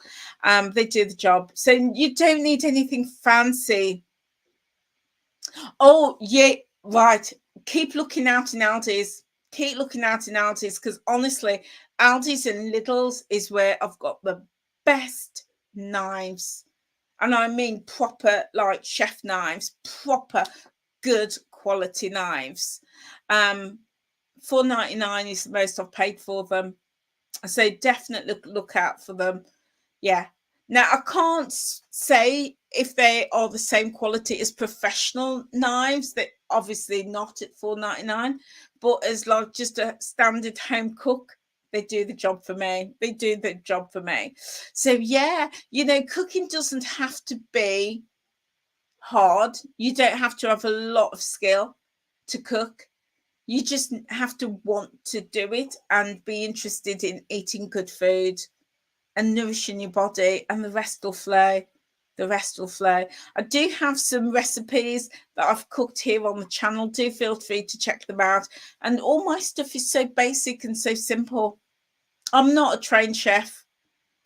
They do the job. So you don't need anything fancy. Oh, yeah, right. Keep looking out in Aldi's. keep looking out in Aldi's, because honestly, Aldi's and Lidl's is where I've got the best knives. And I mean proper, like chef knives, proper good quality knives. $4.99 is the most I've paid for them. So definitely look out for them. Yeah. Now, I can't say if they are the same quality as professional knives. They're obviously not at $4.99, but as like just a standard home cook, they do the job for me. They do the job for me. So yeah, you know, cooking doesn't have to be hard. You don't have to have a lot of skill to cook. You just have to want to do it and be interested in eating good food and nourishing your body, and the rest will flow. The rest will flow. I do have some recipes that I've cooked here on the channel. Do feel free to check them out. And all my stuff is so basic and so simple. I'm not a trained chef.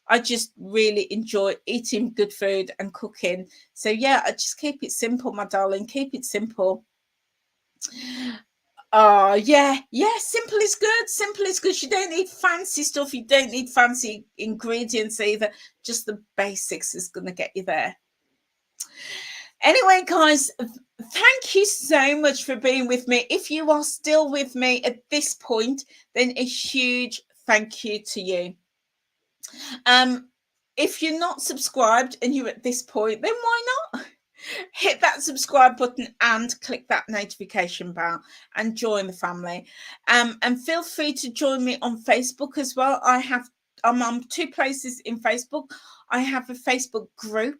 I just really enjoy eating good food and cooking. So yeah, I just keep it simple, my darling. Keep it simple. Oh, yeah, simple is good. Simple is good. You don't need fancy stuff. You don't need fancy ingredients either. Just the basics is going to get you there. Anyway, guys, thank you so much for being with me. If you are still with me at this point, then a huge thank you to you. If you're not subscribed and you're at this point, then why not? Hit that subscribe button and click that notification bell and join the family. And feel free to join me on Facebook as well. I'm on 2 places in Facebook. I have a Facebook group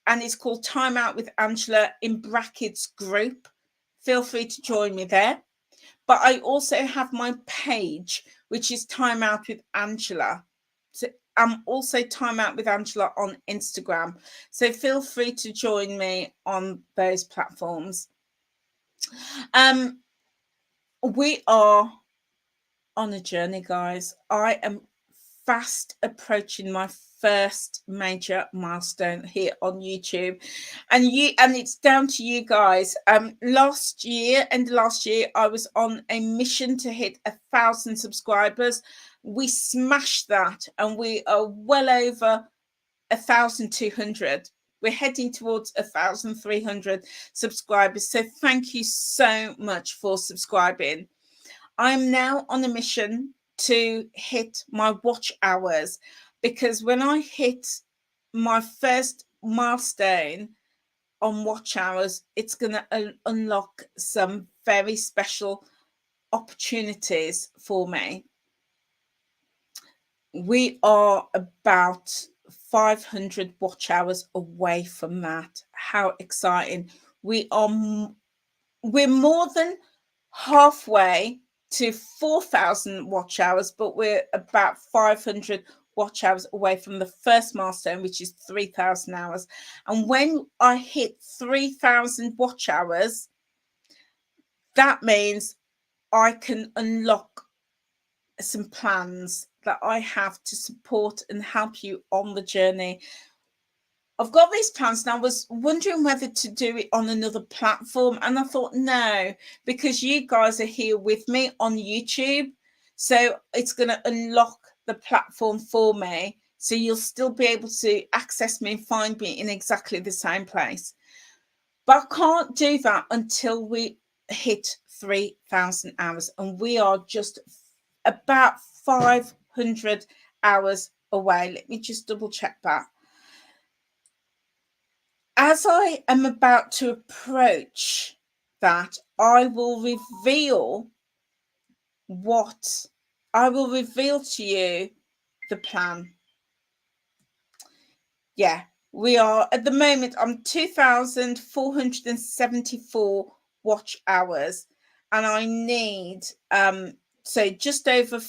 and it's called Time Out with Angela in brackets group. Feel free to join me there. But I also have my page, which is Time Out with Angela. So I'm also Time Out with Angela on Instagram. So feel free to join me on those platforms. We are on a journey, guys. I am fast approaching my first major milestone here on YouTube, and it's down to you guys. Last year I was on a mission to hit 1,000 subscribers. We smashed that and we are well over 1,200. We're heading towards 1,300 subscribers, so thank you so much for subscribing. I'm now on a mission to hit my watch hours, because when I hit my first milestone on watch hours, it's going to unlock some very special opportunities for me. We are about 500 watch hours away from that. How exciting. We're more than halfway to 4,000 watch hours, but we're about 500 watch hours away from the first milestone, which is 3,000 hours. And when I hit 3,000 watch hours, that means I can unlock some plans that I have to support and help you on the journey. I've got these plans, and I was wondering whether to do it on another platform, and I thought no, because you guys are here with me on YouTube, so it's going to unlock the platform for me, so you'll still be able to access me and find me in exactly the same place. But I can't do that until we hit 3,000 hours, and we are just about 500 hours away. Let me just double check that. As I am about to approach that, I will reveal to you the plan. Yeah, we are at the moment, I'm 2,474 watch hours, and I need so just over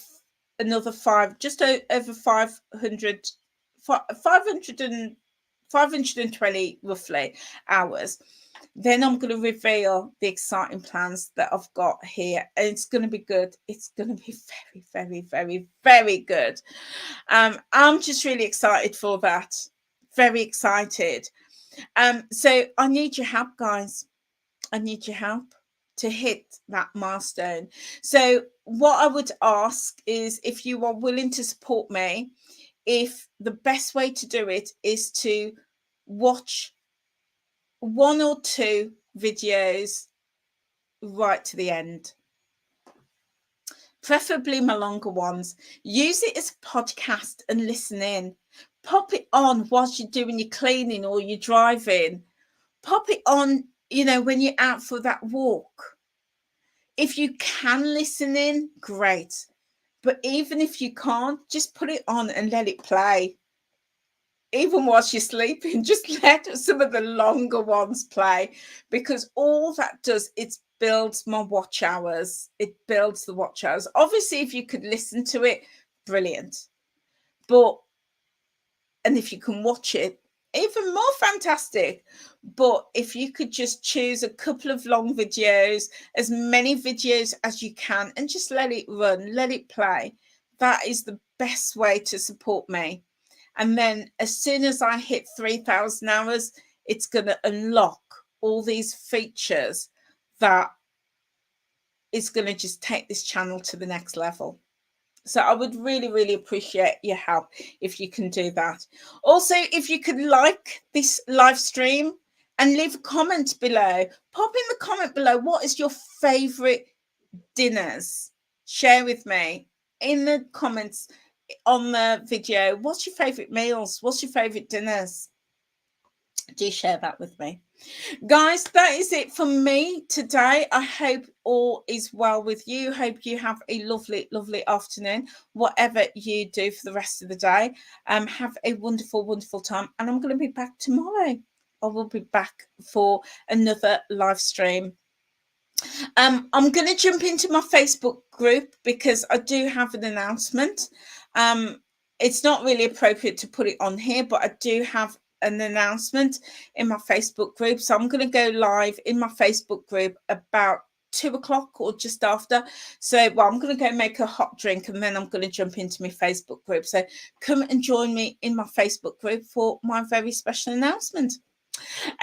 another over 500 and 520 roughly hours. Then I'm going to reveal the exciting plans that I've got here, and it's going to be good. It's going to be very, very, very, very good. I'm just really excited for that. Very excited. So I need your help, guys. I need your help. to hit that milestone. So what I would ask is, if you are willing to support me, if the best way to do it is to watch 1 or 2 videos right to the end, preferably my longer ones. Use it as a podcast and listen in. Pop it on whilst you're doing your cleaning or you're driving. Pop it on, you know, when you're out for that walk. If you can listen in, great. But even if you can't, just put it on and let it play. Even whilst you're sleeping, just let some of the longer ones play, because all that does, it builds my watch hours. It builds the watch hours. Obviously, if you could listen to it, brilliant. But, and if you can watch it, even more fantastic. But if you could just choose a couple of long videos, as many videos as you can, and just let it run, let it play, that is the best way to support me. And then as soon as I hit 3,000 hours, it's going to unlock all these features that is going to just take this channel to the next level. So I would really, really appreciate your help if you can do that. Also, if you could like this live stream and leave a comment below, pop in the comment below, what is your favorite dinners? Share with me in the comments on the video. What's your favorite meals? What's your favorite dinners? Do share that with me. Guys, that is it from me today. I hope all is well with you. Hope you have a lovely, lovely afternoon, whatever you do for the rest of the day. Have a wonderful, wonderful time. And I'm going to be back tomorrow. I will be back for another live stream. I'm going to jump into my Facebook group because I do have an announcement. It's not really appropriate to put it on here, but I do have an announcement in my Facebook group. So I'm going to go live in my Facebook group about 2 o'clock or just after. So, well, I'm going to go make a hot drink and then I'm going to jump into my Facebook group. So come and join me in my Facebook group for my very special announcement.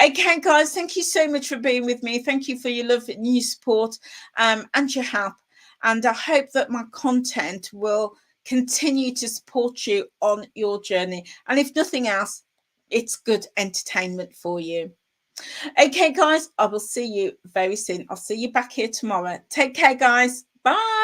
Okay, guys, thank you so much for being with me. Thank you for your love and your support and your help. And I hope that my content will continue to support you on your journey. And if nothing else, it's good entertainment for you. Okay, guys, I will see you very soon. I'll see you back here tomorrow. Take care, guys. Bye.